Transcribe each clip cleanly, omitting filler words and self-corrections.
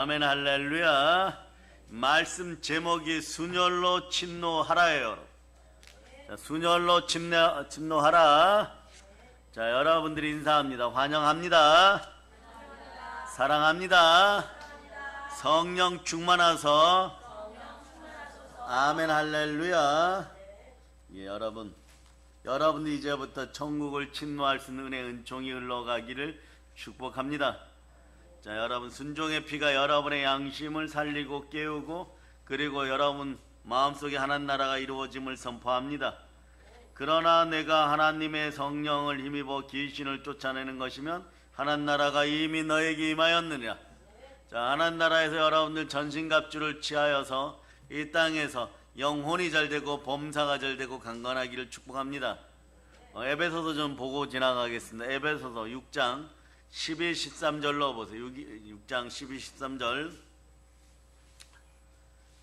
아멘. 할렐루야. 말씀 제목이 순혈로 침노하라예요. 자, 순혈로 침노하라. 자, 여러분들이 인사합니다. 환영합니다. 사랑합니다. 성령 충만하소. 아멘. 할렐루야. 예, 여러분들 이제부터 천국을 침노할 수 있는 은혜 은총이 흘러가기를 축복합니다. 자, 여러분, 순종의 피가 여러분의 양심을 살리고 깨우고, 그리고 여러분 마음속에 하나님 나라가 이루어짐을 선포합니다. 그러나 내가 하나님의 성령을 힘입어 귀신을 쫓아내는 것이면 하나님 나라가 이미 너에게 임하였느니라. 자, 하나님 나라에서 여러분들 전신갑주를 취하여서 이 땅에서 영혼이 잘되고 범사가 잘되고 강건하기를 축복합니다. 에베소서 좀 보고 지나가겠습니다. 에베소서 6장 12, 13절로 보세요. 6장 12, 13절.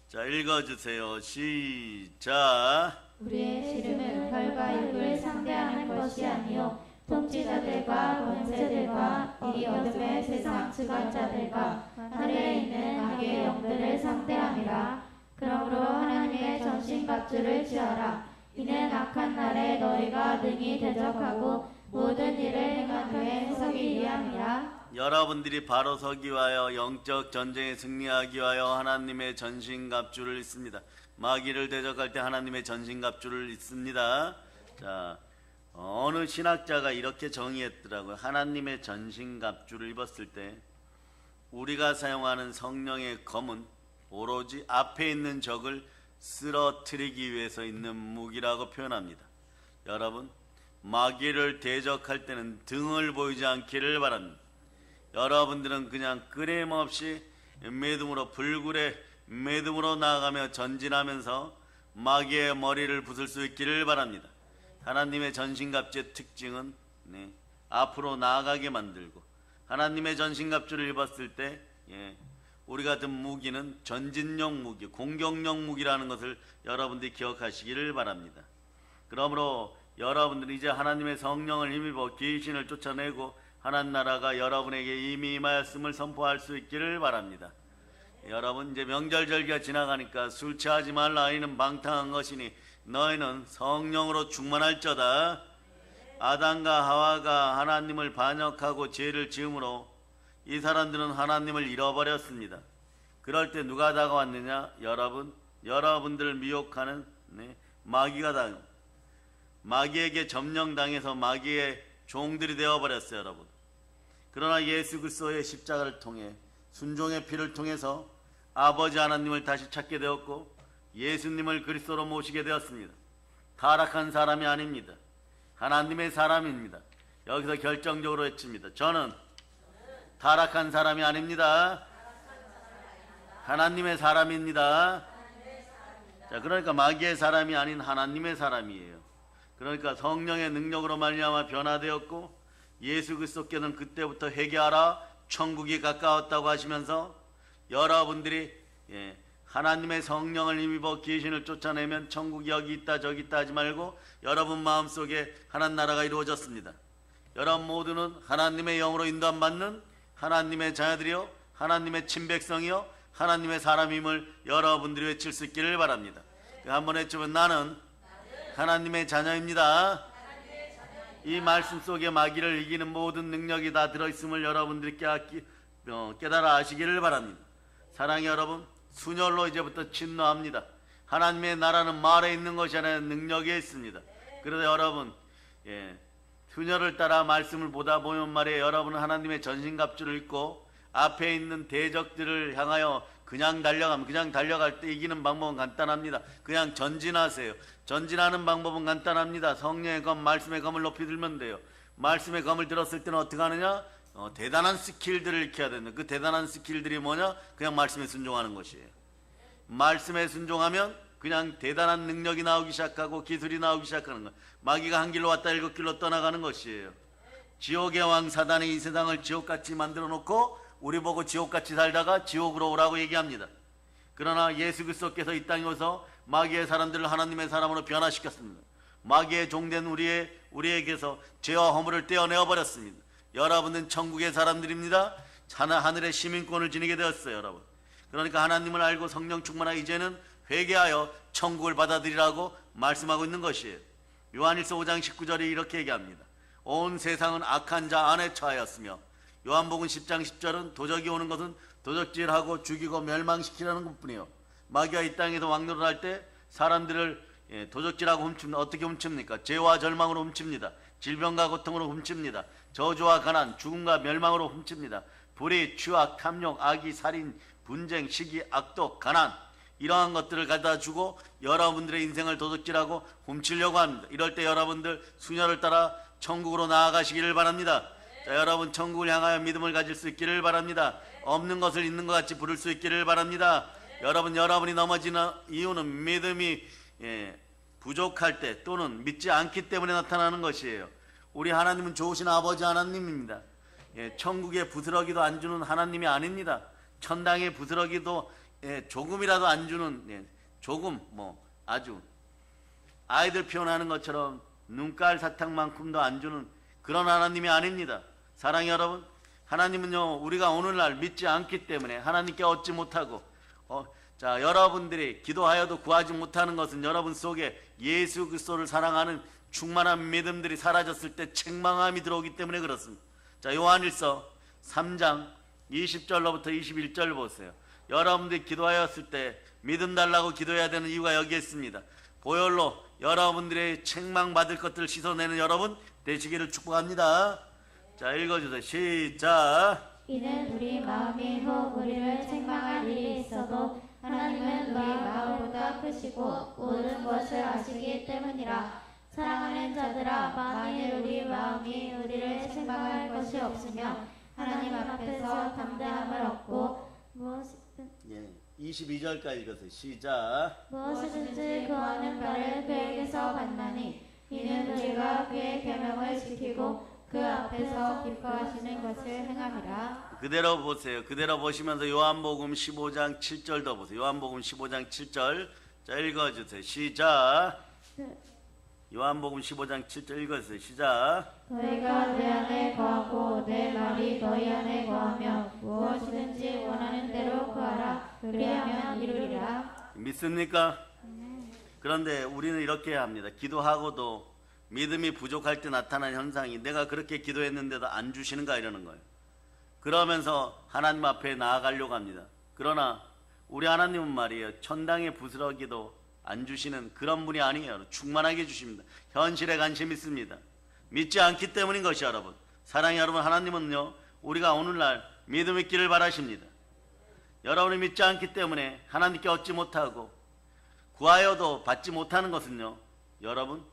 자, 읽어주세요. 시작. 우리의 씨름은 혈과 육을 상대하는 것이 아니요 통치자들과 권세들과 이 어둠의 세상 주관자들과 하늘에 있는 악의 영들을 상대함이라. 그러므로 하나님의 전신갑주를 취하라. 이는 악한 날에 너희가 능히 대적하고 모든 일을 행한 후에 서기 위함이라. 여러분들이 바로 서기 위하여 영적 전쟁에 승리하기 위하여 하나님의 전신갑주를 입습니다. 마귀를 대적할 때 하나님의 전신갑주를 입습니다. 자, 어느 신학자가 이렇게 정의했더라고요. 하나님의 전신갑주를 입었을 때 우리가 사용하는 성령의 검은 오로지 앞에 있는 적을 쓰러뜨리기 위해서 있는 무기라고 표현합니다. 여러분, 마귀를 대적할 때는 등을 보이지 않기를 바랍니다. 여러분들은 그냥 끊임없이 믿음으로, 불굴의 믿음으로 나아가며 전진하면서 마귀의 머리를 부술 수 있기를 바랍니다. 하나님의 전신갑주의 특징은 앞으로 나아가게 만들고, 하나님의 전신갑주를 입었을 때 우리가 든 무기는 전진용 무기, 공격용 무기라는 것을 여러분들이 기억하시기를 바랍니다. 그러므로 여러분들은 이제 하나님의 성령을 힘입어 귀신을 쫓아내고 하나님 나라가 여러분에게 이미 임하였음을 선포할 수 있기를 바랍니다. 여러분, 이제 명절절기가 지나가니까 술 취하지 말라. 이는 방탕한 것이니 너희는 성령으로 충만할저다. 아담과 하와가 하나님을 반역하고 죄를 지음으로 이 사람들은 하나님을 잃어버렸습니다. 그럴 때 누가 다가왔느냐? 여러분들을 미혹하는 마귀가 다가옵니다. 마귀에게 점령당해서 마귀의 종들이 되어버렸어요, 여러분. 그러나 예수 그리스도의 십자가를 통해, 순종의 피를 통해서 아버지 하나님을 다시 찾게 되었고 예수님을 그리스도로 모시게 되었습니다. 타락한 사람이 아닙니다. 하나님의 사람입니다. 여기서 결정적으로 외칩니다. 저는 타락한 사람이 아닙니다. 하나님의 사람입니다. 자, 그러니까 마귀의 사람이 아닌 하나님의 사람이에요. 그러니까 성령의 능력으로 말미암아 변화되었고, 예수 그리스도께서는 그때부터 회개하라, 천국이 가까웠다고 하시면서 여러분들이 하나님의 성령을 힘입어 귀신을 쫓아내면 천국이 여기 있다 저기 있다 하지 말고 여러분 마음속에 하나님 나라가 이루어졌습니다. 여러분 모두는 하나님의 영으로 인도받는 하나님의 자녀들이요, 하나님의 친백성이요, 하나님의 사람임을 여러분들이 외칠 수 있기를 바랍니다. 한번 외치면 나는 하나님의 자녀입니다. 이 말씀 속에 마귀를 이기는 모든 능력이 다 들어있음을 여러분들이 깨달아 아시기를 바랍니다. 사랑의 여러분, 순혈로 이제부터 침노합니다. 하나님의 나라는 말에 있는 것이 아니라 능력에 있습니다. 그래서 여러분, 순혈을 따라 말씀을 보다 보면 말이에요. 여러분은 하나님의 전신갑주를 입고 앞에 있는 대적들을 향하여 그냥 달려갈 때 이기는 방법은 간단합니다. 그냥 전진하세요. 전진하는 방법은 간단합니다. 성령의 검, 말씀의 검을 높이 들면 돼요. 말씀의 검을 들었을 때는 어떻게 하느냐? 대단한 스킬들을 익혀야 된다. 그 대단한 스킬들이 뭐냐? 그냥 말씀에 순종하는 것이에요. 말씀에 순종하면 그냥 대단한 능력이 나오기 시작하고 기술이 나오기 시작하는 거예요. 마귀가 한 길로 왔다 7길로 떠나가는 것이에요. 지옥의 왕 사단이 이 세상을 지옥같이 만들어 놓고 우리 보고 지옥같이 살다가 지옥으로 오라고 얘기합니다. 그러나 예수 그리스도께서 이 땅에 오서 마귀의 사람들을 하나님의 사람으로 변화시켰습니다. 마귀의 종된 우리에게서 죄와 허물을 떼어내어 버렸습니다. 여러분은 천국의 사람들입니다. 하늘의 시민권을 지니게 되었어요, 여러분. 그러니까 하나님을 알고 성령 충만하여 이제는 회개하여 천국을 받아들이라고 말씀하고 있는 것이에요. 요한일서 5장 19절에 이렇게 얘기합니다. 온 세상은 악한 자 안에 처하였으며, 요한복음 10장 10절은 도적이 오는 것은 도적질하고 죽이고 멸망시키라는 것뿐이요. 마귀가 이 땅에서 왕노릇할 때 사람들을 도적질하고 훔칩니다. 어떻게 훔칩니까? 죄와 절망으로 훔칩니다. 질병과 고통으로 훔칩니다. 저주와 가난, 죽음과 멸망으로 훔칩니다. 불의, 추악, 탐욕, 악의, 살인, 분쟁, 시기, 악독, 가난, 이러한 것들을 갖다 주고 여러분들의 인생을 도둑질하고 훔치려고 합니다. 이럴 때 여러분들 수녀를 따라 천국으로 나아가시기를 바랍니다. 자, 여러분 천국을 향하여 믿음을 가질 수 있기를 바랍니다. 없는 것을 있는 것 같이 부를 수 있기를 바랍니다. 여러분이 넘어지는 이유는 믿음이 부족할 때 또는 믿지 않기 때문에 나타나는 것이에요. 우리 하나님은 좋으신 아버지 하나님입니다. 천국에 부스러기도 안 주는 하나님이 아닙니다. 천당에 부스러기도 조금이라도 안 주는, 조금 아주 아이들 표현하는 것처럼 눈깔 사탕만큼도 안 주는 그런 하나님이 아닙니다. 사랑해 여러분, 하나님은요 우리가 오늘날 믿지 않기 때문에 하나님께 얻지 못하고 자, 여러분들이 기도하여도 구하지 못하는 것은 여러분 속에 예수 그리스도를 사랑하는 충만한 믿음들이 사라졌을 때 책망함이 들어오기 때문에 그렇습니다. 자, 요한일서 3장 20절로부터 21절 보세요. 여러분들이 기도하였을 때 믿음 달라고 기도해야 되는 이유가 여기에 있습니다. 보혈로 여러분들의 책망받을 것들을 씻어내는 여러분 되시기를 축복합니다. 자, 읽어주세요. 시작. 이는 우리 마음이 혹 우리를 책망할 일이 있어도 하나님은 우리 마음보다 크시고 모든 것을 아시기 때문이라. 사랑하는 자들아, 만일 우리 마음이 우리를 책망할 것이 없으면 하나님 앞에서 담대함을 얻고 무엇이든 22절까지 읽으세요. 시작. 무엇이든지 구하는 바를 그에게서 받나니 이는 우리가 그의 계명을 지키고 그 앞에서 기뻐하시는 것을 행함이라. 그대로 보세요. 그대로 보시면서 요한복음 15장 7절도 보세요. 요한복음 15장 7절. 자, 읽어주세요. 시작. 요한복음 15장 7절 읽어주세요. 시작. 너희가 내 안에 거하고 내 말이 너희 안에 거하며 무엇이든지 원하는 대로 구하라. 그리하면 이루리라. 믿습니까? 그런데 우리는 이렇게 합니다. 기도하고도 믿음이 부족할 때 나타나는 현상이 내가 그렇게 기도했는데도 안 주시는가 이러는 거예요. 그러면서 하나님 앞에 나아가려고 합니다. 그러나 우리 하나님은 말이에요. 천당의 부스러기도 안 주시는 그런 분이 아니에요. 충만하게 주십니다. 현실에 관심 있습니다. 믿지 않기 때문인 것이 여러분. 사랑해 여러분, 하나님은요 우리가 오늘날 믿음 있기를 바라십니다. 여러분이 믿지 않기 때문에 하나님께 얻지 못하고 구하여도 받지 못하는 것은요 여러분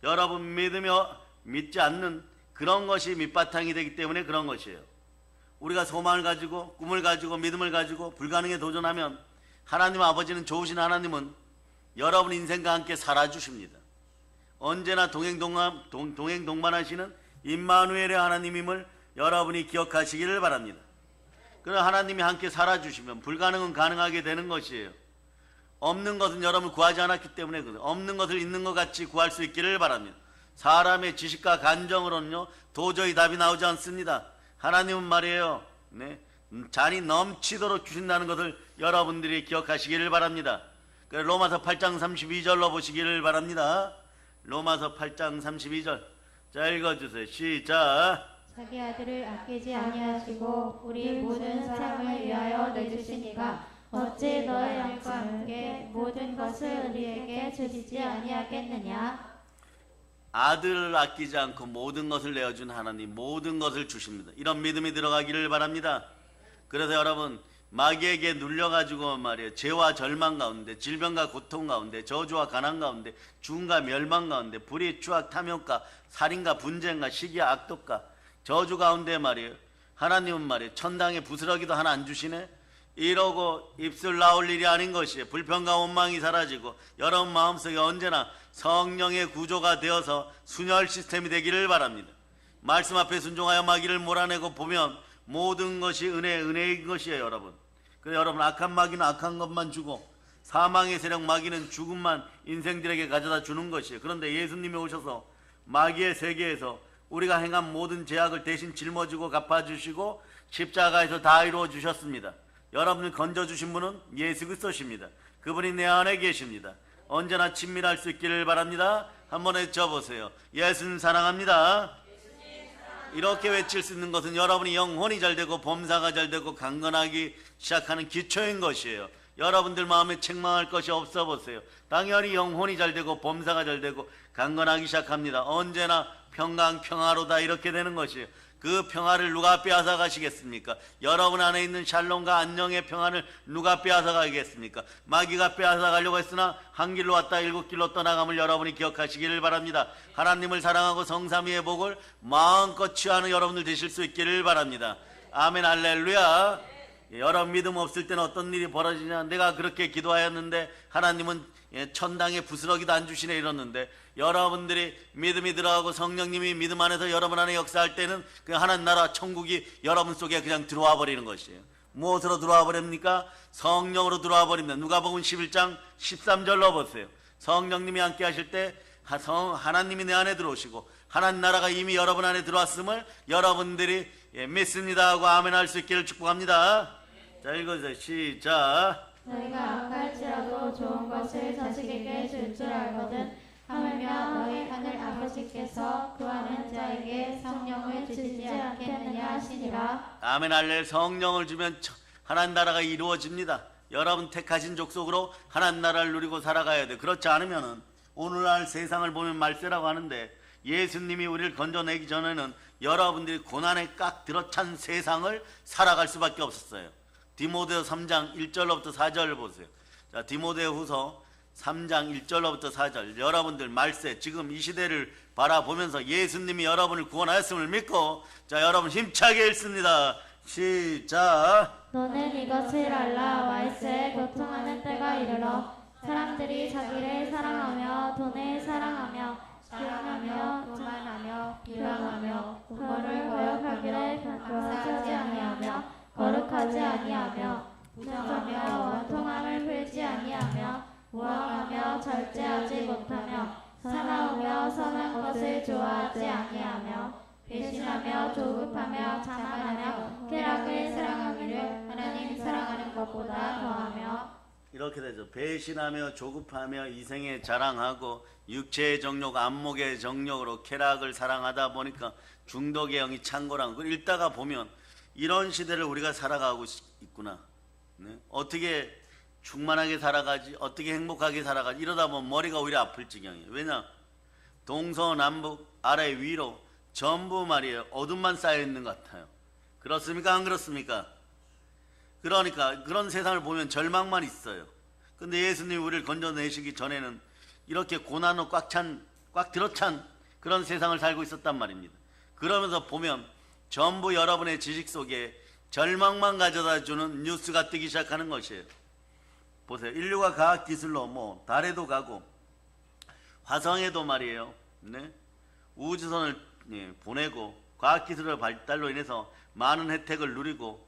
여러분 믿지 않는 그런 것이 밑바탕이 되기 때문에 그런 것이에요. 우리가 소망을 가지고 꿈을 가지고 믿음을 가지고 불가능에 도전하면 하나님 아버지는, 좋으신 하나님은 여러분 인생과 함께 살아주십니다. 언제나 동행동반하시는 임마누엘의 하나님임을 여러분이 기억하시기를 바랍니다. 그러나 하나님이 함께 살아주시면 불가능은 가능하게 되는 것이에요. 없는 것은 여러분 구하지 않았기 때문에 없는 것을 있는 것 같이 구할 수 있기를 바랍니다. 사람의 지식과 간정으로는요 도저히 답이 나오지 않습니다. 하나님은 말이에요 잔이 넘치도록 주신다는 것을 여러분들이 기억하시기를 바랍니다. 로마서 8장 32절로 보시기를 바랍니다. 로마서 8장 32절. 자, 읽어주세요. 시작. 자기 아들을 아끼지 아니하시고 우리 모든 사람을 위하여 내주시니가 어찌 너희와 함께 모든 것을 우리에게 주시지 아니하겠느냐. 아들을 아끼지 않고 모든 것을 내어준 하나님, 모든 것을 주십니다. 이런 믿음이 들어가기를 바랍니다. 그래서 여러분 마귀에게 눌려가지고 말이에요 죄와 절망 가운데, 질병과 고통 가운데, 저주와 가난 가운데, 죽음과 멸망 가운데, 불의, 추악, 탐욕과 살인과 분쟁과 시기와 악독과 저주 가운데 말이에요 하나님은 말이에요 천당에 부스러기도 하나 안 주시네. 이러고 입술 나올 일이 아닌 것이에요. 불평과 원망이 사라지고 여러분 마음속에 언제나 성령의 구조가 되어서 순혈 시스템이 되기를 바랍니다. 말씀 앞에 순종하여 마귀를 몰아내고 보면 모든 것이 은혜인 것이에요 여러분. 그래서 여러분 악한 마귀는 악한 것만 주고 사망의 세력 마귀는 죽음만 인생들에게 가져다 주는 것이에요. 그런데 예수님이 오셔서 마귀의 세계에서 우리가 행한 모든 죄악을 대신 짊어지고 갚아주시고 십자가에서 다 이루어 주셨습니다. 여러분을 건져주신 분은 예수 그리스도십니다. 그분이 내 안에 계십니다. 언제나 친밀할 수 있기를 바랍니다. 한번 외쳐보세요. 예수님 사랑합니다. 이렇게 외칠 수 있는 것은 여러분이 영혼이 잘 되고 범사가 잘 되고 강건하기 시작하는 기초인 것이에요. 여러분들 마음에 책망할 것이 없어 보세요. 당연히 영혼이 잘 되고 범사가 잘 되고 강건하기 시작합니다. 언제나 평강평화로다 이렇게 되는 것이에요. 그 평화를 누가 빼앗아 가시겠습니까? 여러분 안에 있는 샬롬과 안녕의 평안을 누가 빼앗아 가겠습니까? 마귀가 빼앗아 가려고 했으나 한 길로 왔다 일곱 길로 떠나감을 여러분이 기억하시기를 바랍니다. 하나님을 사랑하고 성삼위의 복을 마음껏 취하는 여러분들 되실 수 있기를 바랍니다. 아멘 할렐루야. 여러분 믿음 없을 때는 어떤 일이 벌어지냐, 내가 그렇게 기도하였는데 하나님은 천당에 부스러기도 안 주시네 이러는데, 여러분들이 믿음이 들어가고 성령님이 믿음 안에서 여러분 안에 역사할 때는 그 하나님 나라 천국이 여러분 속에 그냥 들어와 버리는 것이에요. 무엇으로 들어와 버립니까? 성령으로 들어와 버립니다. 누가복음 11장 13절로 보세요. 성령님이 함께 하실 때 하나님이 내 안에 들어오시고 하나님 나라가 이미 여러분 안에 들어왔음을 여러분들이 믿습니다 하고 아멘 할 수 있기를 축복합니다. 자, 읽어주세요. 시작. 너희가 악할지라도 좋은 것을 자식에게 줄 줄 알거든. 하물며 너희 하늘 아버지께서 구하는 자에게 성령을 주시지 않겠느냐 하시니라. 아멘 할렐. 성령을 주면 하나님 나라가 이루어집니다. 여러분 택하신 족속으로 하나님 나라를 누리고 살아가야 돼. 그렇지 않으면은 오늘날 세상을 보면 말세라고 하는데, 예수님이 우리를 건져내기 전에는 여러분들이 고난에 꽉 들어찬 세상을 살아갈 수밖에 없었어요. 디모데 3장 1절로부터 4절을 보세요. 자, 디모데 후서 3장 1절로부터 4절. 여러분들 말세, 지금 이 시대를 바라보면서 예수님이 여러분을 구원하였음을 믿고, 자, 여러분 힘차게 읽습니다. 시작. 너는 이것을 알라. 말세에 고통하는 때가 이르러 사람들이 자기를 사랑하며 돈을 사랑하며 기왕하며 교만하며 비방하며 부모를 거역하기를 감사하지 아니하며 거룩하지 아니하며 부정하며 원통함을 풀지 아니하며 무함하며 절제하지 못하며 사나우며 선한 것을 좋아하지 아니하며 배신하며 조급하며 자만하며 쾌락을 사랑하기를 하나님 사랑하는 것보다 더하며. 이렇게 되죠. 배신하며 조급하며 이생에 자랑하고 육체의 정욕, 안목의 정욕으로 쾌락을 사랑하다 보니까 중독의 영이 창궐한 걸 읽다가 보면 이런 시대를 우리가 살아가고 있구나. 네? 어떻게 충만하게 살아가지, 어떻게 행복하게 살아가지, 이러다 보면 머리가 오히려 아플 지경이에요. 왜냐? 동서남북 아래 위로 전부 말이에요, 어둠만 쌓여 있는 것 같아요. 그렇습니까? 안 그렇습니까? 그러니까 그런 세상을 보면 절망만 있어요. 근데 예수님이 우리를 건져내시기 전에는 이렇게 고난으로 꽉 들어찬 그런 세상을 살고 있었단 말입니다. 그러면서 보면 전부 여러분의 지식 속에 절망만 가져다 주는 뉴스가 뜨기 시작하는 것이에요. 보세요. 인류가 과학기술로 달에도 가고 화성에도 말이에요, 네? 우주선을 보내고 과학기술의 발달로 인해서 많은 혜택을 누리고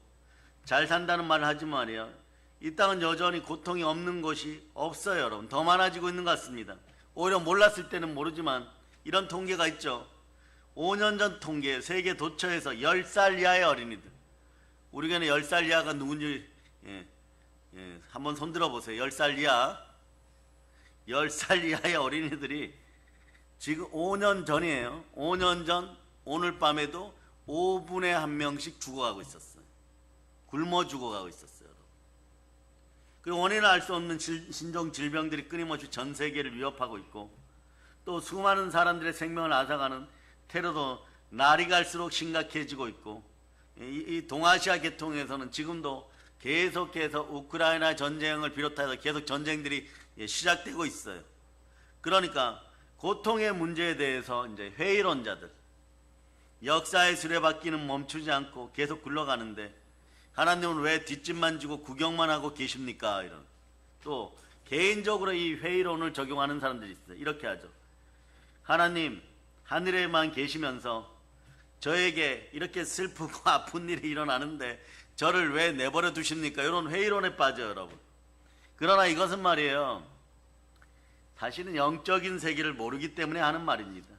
잘 산다는 말을 하지만 말이에요, 이 땅은 여전히 고통이 없는 곳이 없어요. 여러분, 더 많아지고 있는 것 같습니다. 오히려 몰랐을 때는 모르지만 이런 통계가 있죠. 5년 전 통계, 세계 도처에서 10살 이하의 어린이들, 우리 교회는 10살 이하가 누군지 한번 손들어 보세요. 10살 이하, 10살 이하의 어린이들이 지금 5년 전이에요. 5년 전 오늘 밤에도 5분에 1명씩 죽어가고 있었어요. 굶어 죽어가고 있었어요. 그리고 원인을 알 수 없는 신종 질병들이 끊임없이 전 세계를 위협하고 있고, 또 수많은 사람들의 생명을 앗아가는 테러도 날이 갈수록 심각해지고 있고, 이 동아시아 계통에서는 지금도 계속해서 우크라이나 전쟁을 비롯해서 계속 전쟁들이 시작되고 있어요. 그러니까 고통의 문제에 대해서 이제 회의론자들, 역사의 수레바퀴는 멈추지 않고 계속 굴러가는데 하나님은 왜 뒷짐만 지고 구경만 하고 계십니까? 이런. 또 개인적으로 이 회의론을 적용하는 사람들이 있어요. 이렇게 하죠. 하나님 하늘에만 계시면서 저에게 이렇게 슬프고 아픈 일이 일어나는데 저를 왜 내버려 두십니까? 이런 회의론에 빠져요, 여러분. 그러나 이것은 말이에요, 사실은 영적인 세계를 모르기 때문에 하는 말입니다.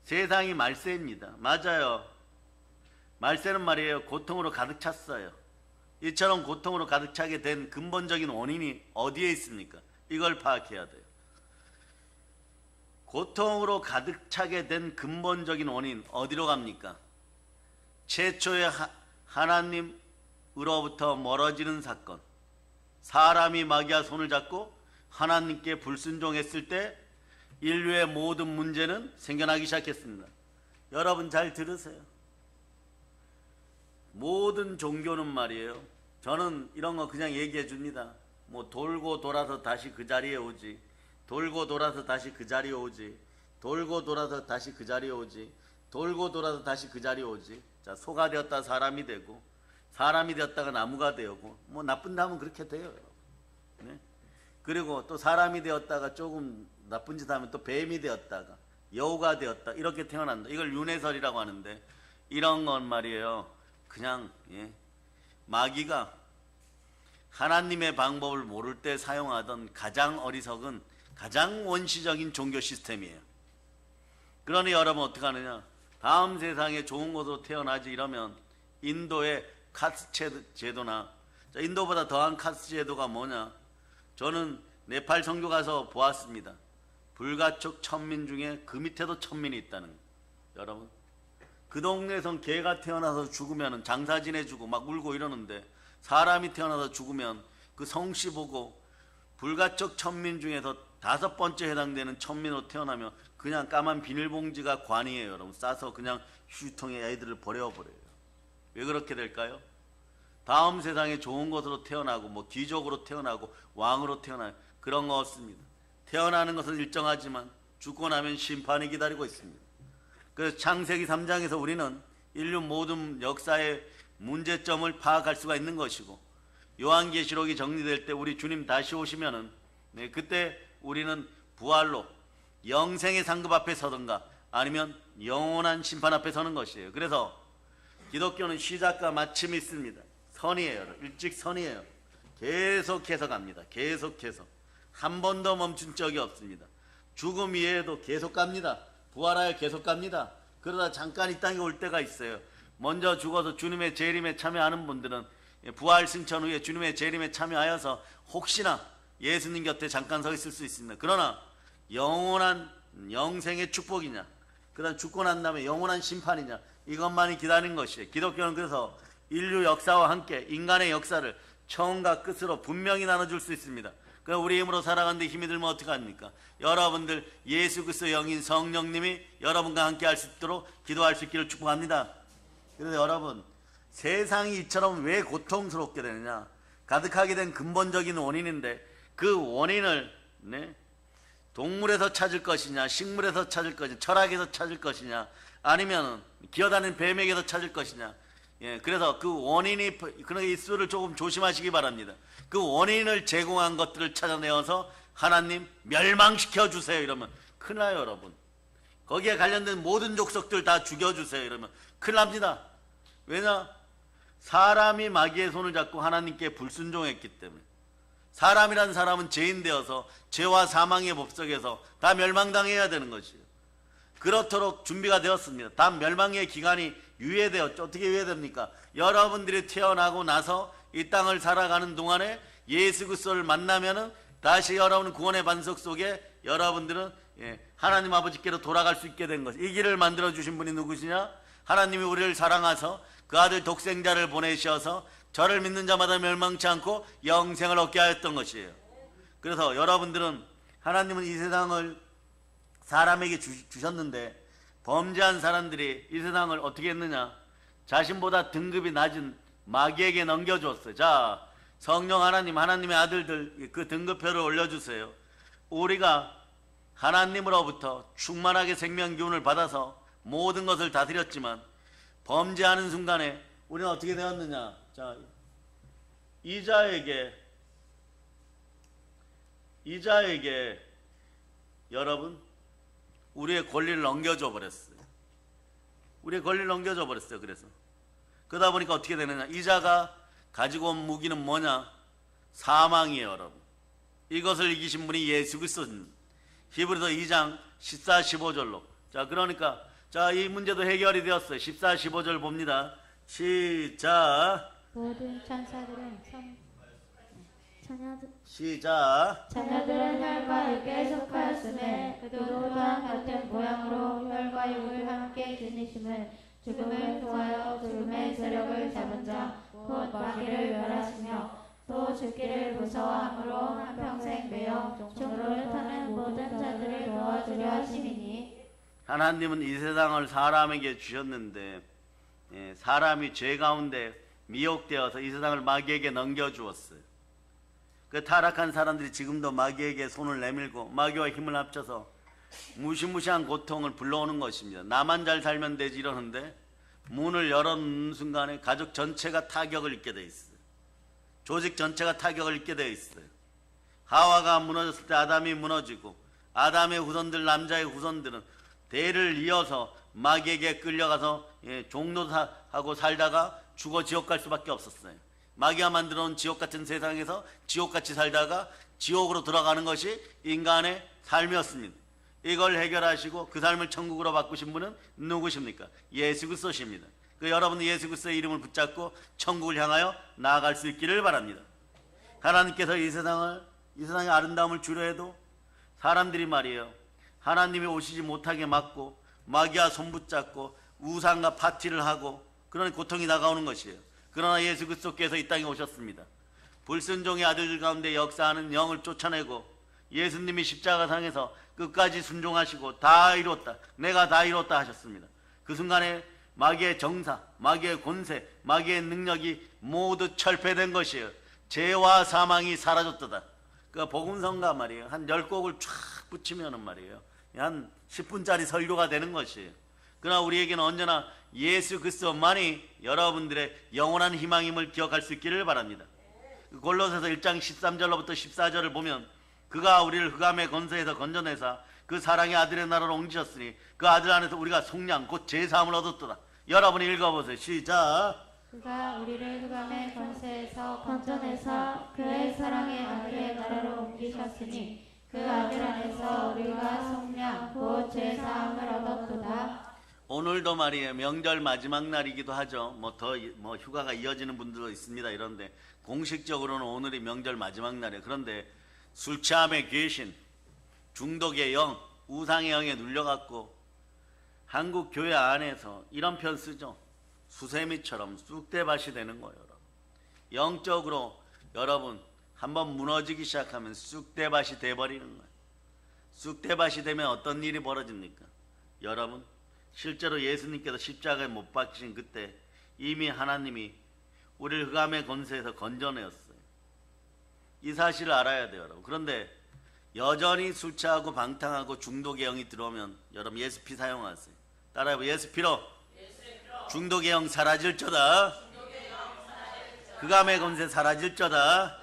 세상이 말세입니다. 맞아요. 말세는 말이에요, 고통으로 가득 찼어요. 이처럼 고통으로 가득 차게 된 근본적인 원인이 어디에 있습니까? 이걸 파악해야 돼요. 고통으로 가득 차게 된 근본적인 원인 어디로 갑니까? 최초의 하나님으로부터 멀어지는 사건. 사람이 마귀와 손을 잡고 하나님께 불순종했을 때 인류의 모든 문제는 생겨나기 시작했습니다. 여러분 잘 들으세요. 모든 종교는 말이에요, 저는 이런 거 그냥 얘기해 줍니다. 뭐 돌고 돌아서 다시 그 자리에 오지, 돌고 돌아서 다시 그 자리에 오지, 돌고 돌아서 다시 그 자리에 오지, 돌고 돌아서 다시 그 자리에 오지. 자, 소가 되었다 사람이 되고, 사람이 되었다가 나무가 되고, 뭐 나쁜 다음은 그렇게 돼요, 여러분. 네? 그리고 또 사람이 되었다가 조금 나쁜 짓 하면 또 뱀이 되었다가 여우가 되었다, 이렇게 태어난다. 이걸 윤회설이라고 하는데, 이런 건 말이에요, 그냥 마귀가 하나님의 방법을 모를 때 사용하던 가장 어리석은, 가장 원시적인 종교 시스템이에요. 그러니 여러분 어떻게 하느냐, 다음 세상에 좋은 곳으로 태어나지 이러면 인도의 카스트 제도나, 인도보다 더한 카스트 제도가 뭐냐, 저는 네팔 선교 가서 보았습니다. 불가촉 천민 중에 그 밑에도 천민이 있다는 거예요. 여러분, 그 동네에선 개가 태어나서 죽으면 장사 지내주고 막 울고 이러는데, 사람이 태어나서 죽으면 그 성씨 보고 불가촉 천민 중에서 5번째 해당되는 천민으로 태어나면 그냥 까만 비닐봉지가 관이에요. 여러분, 싸서 그냥 휴지통에 애들을 버려버려요. 왜 그렇게 될까요? 다음 세상에 좋은 것으로 태어나고 뭐 귀족으로 태어나고 왕으로 태어나요, 그런 거 없습니다. 태어나는 것은 일정하지만 죽고 나면 심판이 기다리고 있습니다. 그래서 창세기 3장에서 우리는 인류 모든 역사의 문제점을 파악할 수가 있는 것이고, 요한계시록이 정리될 때 우리 주님 다시 오시면은 그때 우리는 부활로 영생의 상급 앞에 서든가 아니면 영원한 심판 앞에 서는 것이에요. 그래서 기독교는 시작과 마침이 있습니다. 선이에요. 일직선이에요. 계속해서 갑니다. 계속해서 한 번도 멈춘 적이 없습니다. 죽음 이외에도 계속 갑니다. 부활하여 계속 갑니다. 그러다 잠깐 이 땅에 올 때가 있어요. 먼저 죽어서 주님의 재림에 참여하는 분들은 부활 승천 후에 주님의 재림에 참여하여서 혹시나 예수님 곁에 잠깐 서 있을 수 있습니다. 그러나 영원한 영생의 축복이냐, 그 다음 죽고 난 다음에 영원한 심판이냐, 이것만이 기다리는 것이에요. 기독교는 그래서 인류 역사와 함께 인간의 역사를 처음과 끝으로 분명히 나눠줄 수 있습니다. 그럼 우리 힘으로 살아가는데 힘이 들면 어떡합니까? 여러분들 예수 그리스도 영인 성령님이 여러분과 함께 할 수 있도록 기도할 수 있기를 축복합니다. 그래서 여러분, 세상이 이처럼 왜 고통스럽게 되느냐, 가득하게 된 근본적인 원인인데, 그 원인을 동물에서 찾을 것이냐, 식물에서 찾을 것이냐, 철학에서 찾을 것이냐, 아니면 기어다니는 뱀에게서 찾을 것이냐. 그래서 그 원인이, 그런 이수를 조금 조심하시기 바랍니다. 그 원인을 제공한 것들을 찾아내어서 하나님 멸망시켜 주세요 이러면 큰일 나요, 여러분. 거기에 관련된 모든 족속들 다 죽여주세요 이러면 큰일 납니다. 왜냐? 사람이 마귀의 손을 잡고 하나님께 불순종했기 때문에. 사람이란 사람은 죄인 되어서 죄와 사망의 법석에서 다 멸망당해야 되는 것이에요. 그렇도록 준비가 되었습니다. 다 멸망의 기간이 유예되었죠. 어떻게 유예됩니까? 여러분들이 태어나고 나서 이 땅을 살아가는 동안에 예수 그리스도를 만나면은 다시 여러분 구원의 반석 속에 여러분들은 하나님 아버지께로 돌아갈 수 있게 된 것이, 이 길을 만들어 주신 분이 누구시냐? 하나님이 우리를 사랑하셔서 그 아들 독생자를 보내셔서 저를 믿는 자마다 멸망치 않고 영생을 얻게 하였던 것이에요. 그래서 여러분들은, 하나님은 이 세상을 사람에게 주셨는데 범죄한 사람들이 이 세상을 어떻게 했느냐? 자신보다 등급이 낮은 마귀에게 넘겨줬어요. 자, 성령 하나님, 하나님의 아들들 그 등급표를 올려주세요. 우리가 하나님으로부터 충만하게 생명 기운을 받아서 모든 것을 다스렸지만 범죄하는 순간에 우리는 어떻게 되었느냐? 자, 이자에게 여러분 우리의 권리를 넘겨줘 버렸어요. 우리의 권리를 넘겨줘 버렸어요. 그래서 그러다 보니까 어떻게 되느냐? 이자가 가지고 온 무기는 뭐냐? 사망이에요, 여러분. 이것을 이기신 분이 예수 그리스도입니다. 히브리서 2장 14, 15절로. 자, 그러니까 자, 이 문제도 해결이 되었어요. 14, 15절 봅니다. 시작. 모든 천사들은 시작. 자녀들은 혈과 육에 속하였음에 그도 또한 같은 모양으로 혈과 육을 함께 지니심은 죽음을 통하여 죽음의 세력을 잡은 자 곧 마귀를 멸하시며 또 죽기를 무서워함으로 한평생 매여 종로를 타는 모든 자들을 도와주려 하심이니 하나님은 이 세상을 사람에게 주셨는데 사람이 죄 가운데 미혹되어서 이 세상을 마귀에게 넘겨주었어요. 그 타락한 사람들이 지금도 마귀에게 손을 내밀고 마귀와 힘을 합쳐서 무시무시한 고통을 불러오는 것입니다. 나만 잘 살면 되지 이러는데 문을 열어놓는 순간에 가족 전체가 타격을 입게 돼 있어요. 조직 전체가 타격을 입게 돼 있어요. 하와가 무너졌을 때 아담이 무너지고 아담의 후손들, 남자의 후손들은 대를 이어서 마귀에게 끌려가서 종노하고 살다가 죽어 지옥 갈 수밖에 없었어요. 마귀가 만들어 놓은 지옥 같은 세상에서 지옥같이 살다가 지옥으로 들어가는 것이 인간의 삶이었습니다. 이걸 해결하시고 그 삶을 천국으로 바꾸신 분은 누구십니까? 예수 그리스도십니다. 여러분은 예수 그리스도의 이름을 붙잡고 천국을 향하여 나아갈 수 있기를 바랍니다. 하나님께서 이 세상의 아름다움을 주려 해도 사람들이 말이에요, 하나님이 오시지 못하게 막고 마귀와 손붙잡고 우상과 파티를 하고 그런 고통이 다가오는 것이에요. 그러나 예수 그리스도께서 이 땅에 오셨습니다. 불순종의 아들들 가운데 역사하는 영을 쫓아내고 예수님이 십자가상에서 끝까지 순종하시고 다 이뤘다, 내가 다 이뤘다 하셨습니다. 그 순간에 마귀의 정사, 마귀의 권세, 마귀의 능력이 모두 철폐된 것이에요. 죄와 사망이 사라졌다. 그 복음성가 말이에요, 한 10곡을 쫙 붙이면은 말이에요, 한 10분짜리 설교가 되는 것이에요. 그러나 우리에게는 언제나 예수 그리스도만이 여러분들의 영원한 희망임을 기억할 수 있기를 바랍니다. 골로새서 1장 13절로부터 14절을 보면 그가 우리를 흑암의 권세에서 건져내사 그 사랑의 아들의 나라로 옮기셨으니 그 아들 안에서 우리가 속량 곧 제사함을 얻었도다. 여러분이 읽어보세요. 시작. 그가 우리를 흑암의 권세에서 건져내사 그의 사랑의 아들의 나라로 옮기셨으니 그 아들 안에서 우리가 속량 곧 제사함을 얻었도다. 오늘도 말이에요, 명절 마지막 날이기도 하죠. 휴가가 이어지는 분들도 있습니다. 이런데 공식적으로는 오늘이 명절 마지막 날이에요. 그런데 술 취함의 귀신, 중독의 영, 우상의 영에 눌려갖고 한국 교회 안에서 이런 편 쓰죠. 수세미처럼 쑥대밭이 되는 거예요. 여러분, 영적으로 여러분 한번 무너지기 시작하면 쑥대밭이 돼버리는 거예요. 쑥대밭이 되면 어떤 일이 벌어집니까? 여러분, 실제로 예수님께서 십자가에 못 박히신 그때 이미 하나님이 우리를 흑암의 권세에서 건져내었어요. 이 사실을 알아야 돼요, 여러분. 그런데 여전히 술 취하고 방탕하고 중독의 영이 들어오면 여러분 예수 피 사용하세요. 따라해보세요. 예수 피로 중독의 영 사라질저다. 흑암의 권세 사라질저다.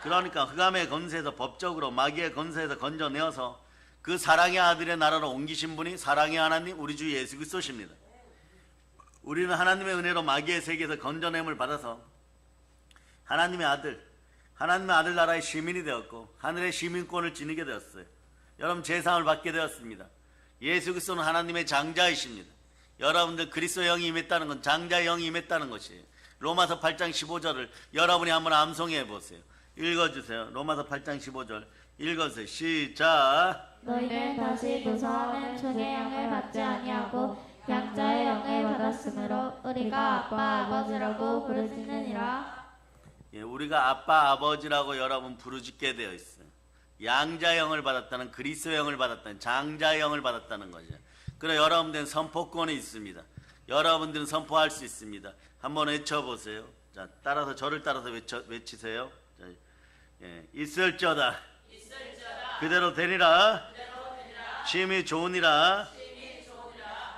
그러니까 흑암의 권세에서 법적으로 마귀의 권세에서 건져내어서 그 사랑의 아들의 나라로 옮기신 분이 사랑의 하나님 우리 주 예수 그리스도십니다. 우리는 하나님의 은혜로 마귀의 세계에서 건져냄을 받아서 하나님의 아들 나라의 시민이 되었고 하늘의 시민권을 지니게 되었어요. 여러분 제사함을 받게 되었습니다. 예수 그리스도는 하나님의 장자이십니다. 여러분들 그리스도 영이 임했다는 건 장자의 영이 임했다는 것이에요. 로마서 8장 15절을 여러분이 한번 암송해 보세요. 읽어주세요. 로마서 8장 15절 읽어주세요. 시작. 너희는 다시 무서워하는 종의 영을 받지 아니하고 양자의 영을 받았으므로 우리가 아빠 아버지라고 부르짖느니라. 우리가 아빠 아버지라고 여러분 부르짖게 되어 있어요. 양자의 영을 받았다는, 그리스도의 영을 받았다는, 장자의 영을 받았다는 거죠. 그래 여러분들은 선포권이 있습니다. 여러분들은 선포할 수 있습니다. 한번 외쳐보세요. 자, 따라서 저를 따라서 외치세요. 자, 있을저다. 그대로 되리라. 심히 좋으니라.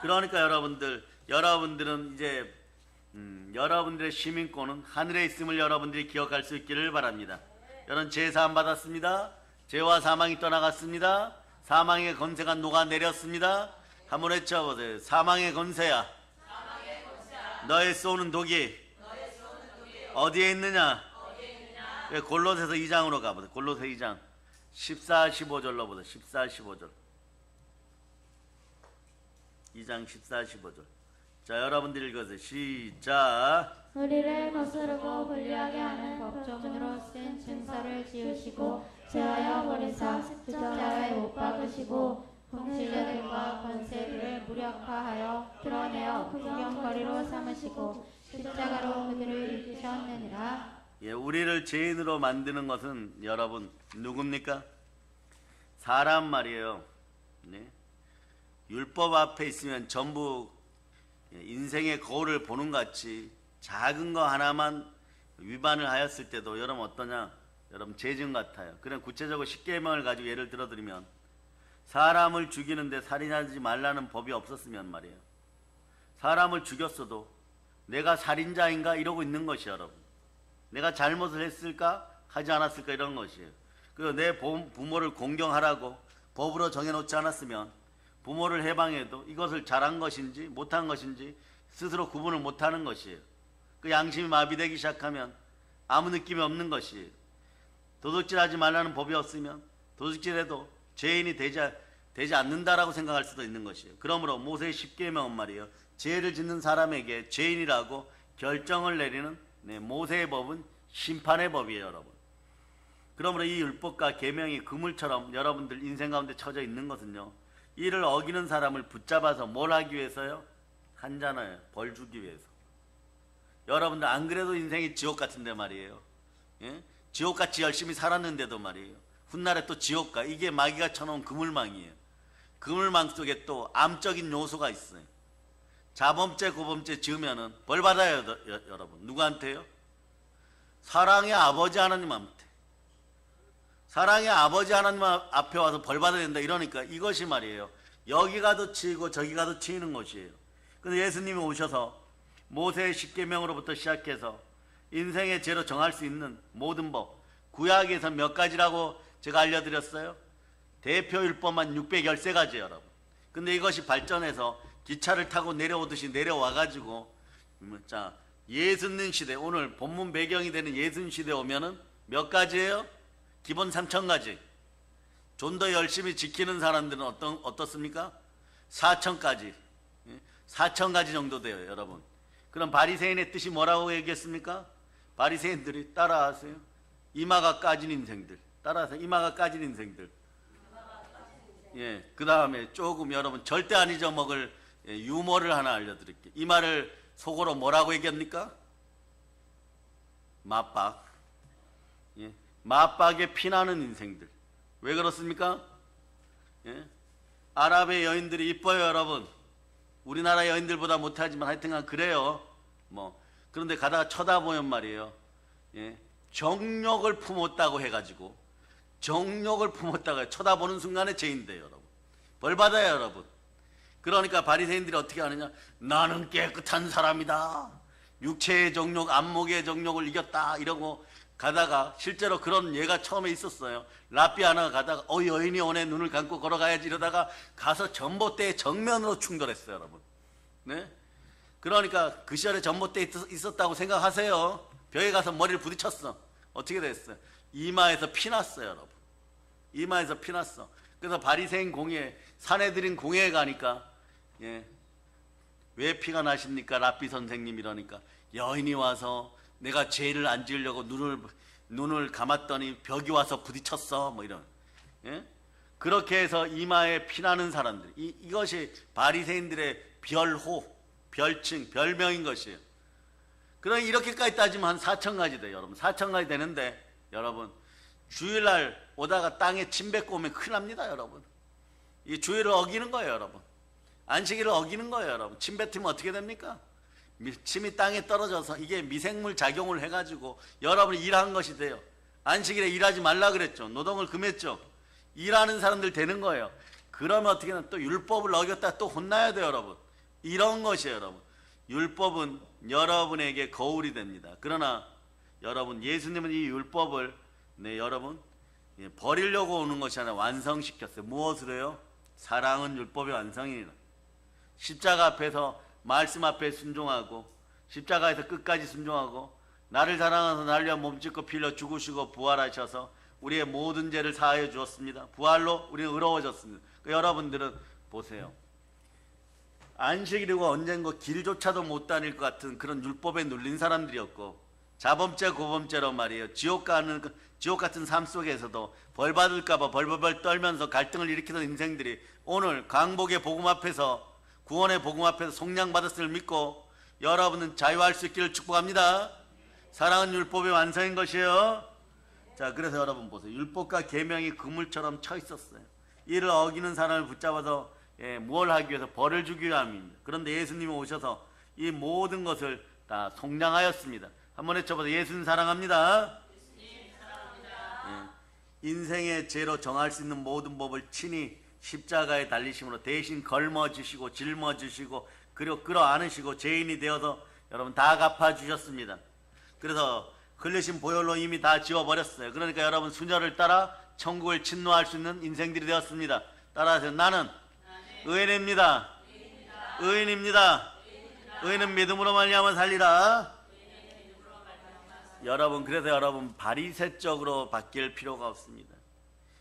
그러니까 여러분들은 이제 여러분들의 시민권은 하늘에 있음을 여러분들이 기억할 수 있기를 바랍니다. 여러분 제사함 받았습니다. 죄와 사망이 떠나갔습니다. 사망의 권세가 녹아내렸습니다. 한번 외쳐보세요. 사망의 권세야, 너의 쏘는 독이 어디에 있느냐? 골로새서 2장으로 가보세요. 골로새 2장 14, 15절로 보세요. 14, 15절 2장 14, 15절 자, 여러분들 읽어서 시작. 우리를 거스르고 불리하게 하는 법조문으로 쓴 증서를 지우시고 제하여 버리사 십자가에 못 박으시고 통치자들과 권세들을 무력화하여 드러내어 구경거리로 삼으시고 십자가로 그들을 이기셨느니라. 예, 우리를 죄인으로 만드는 것은 여러분 누굽니까? 사람 말이에요. 네? 율법 앞에 있으면 전부 인생의 거울을 보는 것 같이 작은 거 하나만 위반을 하였을 때도 여러분 어떠냐? 여러분 죄진 같아요. 그냥 구체적으로 십계명을 가지고 예를 들어드리면 사람을 죽이는데 살인하지 말라는 법이 없었으면 말이에요. 사람을 죽였어도 내가 살인자인가 이러고 있는 것이 여러분. 내가 잘못을 했을까 하지 않았을까 이런 것이에요. 그리고 내 부모를 공경하라고 법으로 정해놓지 않았으면 부모를 해방해도 이것을 잘한 것인지 못한 것인지 스스로 구분을 못하는 것이에요. 그 양심이 마비되기 시작하면 아무 느낌이 없는 것이에요. 도둑질하지 말라는 법이 없으면 도둑질해도 죄인이 되지 않는다라고 생각할 수도 있는 것이에요. 그러므로 모세의 십계명은 말이에요. 죄를 짓는 사람에게 죄인이라고 결정을 내리는 모세의 법은 심판의 법이에요, 여러분. 그러므로 이 율법과 계명이 그물처럼 여러분들 인생 가운데 쳐져 있는 것은요. 이를 어기는 사람을 붙잡아서 뭘 하기 위해서요? 한잖아요. 벌 주기 위해서. 여러분들 안 그래도 인생이 지옥 같은데 말이에요. 예? 지옥같이 열심히 살았는데도 말이에요. 훗날에 또 지옥가. 이게 마귀가 쳐놓은 그물망이에요. 그물망 속에 또 암적인 요소가 있어요. 자범죄 고범죄 지으면은 벌 받아요, 여러분. 누구한테요? 사랑의 아버지 하나님한테. 사랑의 아버지 하나님 앞에 와서 벌 받아야 된다 이러니까 이것이 말이에요. 여기 가도 치이고 저기 가도 치이는 것이에요. 근데 예수님이 오셔서 모세의 십계명으로부터 시작해서 인생의 죄로 정할 수 있는 모든 법, 구약에서 몇 가지라고 제가 알려드렸어요. 대표 율법만 613가지 여러분. 근데 이것이 발전해서 기차를 타고 내려오듯이 내려와가지고 자 예수님 시대, 오늘 본문 배경이 되는 예수님 시대 오면은 몇 가지예요? 기본 3000가지. 좀 더 열심히 지키는 사람들은 어떻습니까? 4000가지. 4000가지 정도 돼요, 여러분. 그럼 바리새인의 뜻이 뭐라고 얘기했습니까? 바리새인들이 따라하세요. 이마가 까진 인생들. 따라하세요. 이마가 까진 인생들. 예, 그 다음에 조금 여러분 절대 안 잊어먹을 유머를 하나 알려드릴게요. 이마를 속어로 뭐라고 얘기합니까? 맞박. 예, 맞박에 피나는 인생들. 왜 그렇습니까? 예? 아랍의 여인들이 이뻐요, 여러분. 우리나라 여인들보다 못하지만 하여튼간 그래요. 뭐 그런데 가다가 쳐다보면 말이에요. 예? 정욕을 품었다고 해가지고 정욕을 품었다고 쳐다보는 순간에 죄인돼요, 여러분. 벌 받아요, 여러분. 그러니까 바리새인들이 어떻게 하느냐? 나는 깨끗한 사람이다. 육체의 정욕, 안목의 정욕을 이겼다. 이러고 가다가 실제로 그런 예가 처음에 있었어요. 랍비 하나가 가다가 여인이 오네 눈을 감고 걸어가야지 이러다가 가서 전봇대에 정면으로 충돌했어요, 여러분. 네? 그러니까 그 시절에 전봇대에 있었다고 생각하세요. 벽에 가서 머리를 부딪혔어. 어떻게 됐어요? 이마에서 피났어요, 여러분. 이마에서 피났어. 그래서 바리새인 공회에 사내들인 공회에 가니까 예. 왜 피가 나십니까? 랍비 선생님 이러니까 여인이 와서 내가 죄를 안 지으려고 눈을 감았더니 벽이 와서 부딪혔어. 뭐 이런. 예? 그렇게 해서 이마에 피나는 사람들. 이것이 바리새인들의 별호, 별칭, 별명인 것이에요. 그러니 이렇게까지 따지면 한 4000가지 돼요, 여러분. 4000가지 되는데 여러분 주일날 오다가 땅에 침 뱉고 오면 큰일 납니다, 여러분. 이 주일을 어기는 거예요, 여러분. 안식일을 어기는 거예요, 여러분. 침 뱉으면 어떻게 됩니까? 침이 땅에 떨어져서 이게 미생물 작용을 해가지고 여러분이 일한 것이 돼요. 안식일에 일하지 말라 그랬죠. 노동을 금했죠. 일하는 사람들 되는 거예요. 그러면 어떻게 하면 또 율법을 어겼다 또 혼나야 돼요, 여러분. 이런 것이에요, 여러분. 율법은 여러분에게 거울이 됩니다. 그러나 여러분 예수님은 이 율법을 여러분 버리려고 오는 것이 아니라 완성시켰어요. 무엇으로요? 사랑은 율법의 완성이니라. 십자가 앞에서 말씀 앞에 순종하고 십자가에서 끝까지 순종하고 나를 사랑하셔서 나를 위하여 몸짓고 피 흘려 죽으시고 부활하셔서 우리의 모든 죄를 사하여 주었습니다. 부활로 우리는 의로워졌습니다. 그러니까 여러분들은 보세요. 안식일이고 언젠가 길조차도 못 다닐 것 같은 그런 율법에 눌린 사람들이었고, 자범죄 고범죄로 말이에요. 지옥 같은 삶 속에서도 벌 받을까봐 벌벌벌 떨면서 갈등을 일으키던 인생들이 오늘 강복의 복음 앞에서, 구원의 복음 앞에서 속량 받았음을 믿고 여러분은 자유할 수 있기를 축복합니다. 사랑은 율법의 완성인 것이에요. 자, 그래서 여러분 보세요. 율법과 계명이 그물처럼 쳐 있었어요. 이를 어기는 사람을 붙잡아서 뭘 하기 위해서 벌을 주기 위함입니다. 그런데 예수님이 오셔서 이 모든 것을 다 속량하였습니다. 한번 외쳐보세요. 예수님 사랑합니다. 인생의 죄로 정할 수 있는 모든 법을 친히 십자가에 달리심으로 대신 걸머주시고 짊어주시고 그리고 끌어안으시고 죄인이 되어서 여러분 다 갚아주셨습니다. 그래서 흘리신 보혈로 이미 다 지워버렸어요. 그러니까 여러분 수녀를 따라 천국을 침노할 수 있는 인생들이 되었습니다. 따라하세요. 나는 의인입니다. 의인입니다. 의인은 믿음으로 말미암아 살리라. 여러분, 그래서 여러분 바리새적으로 바뀔 필요가 없습니다.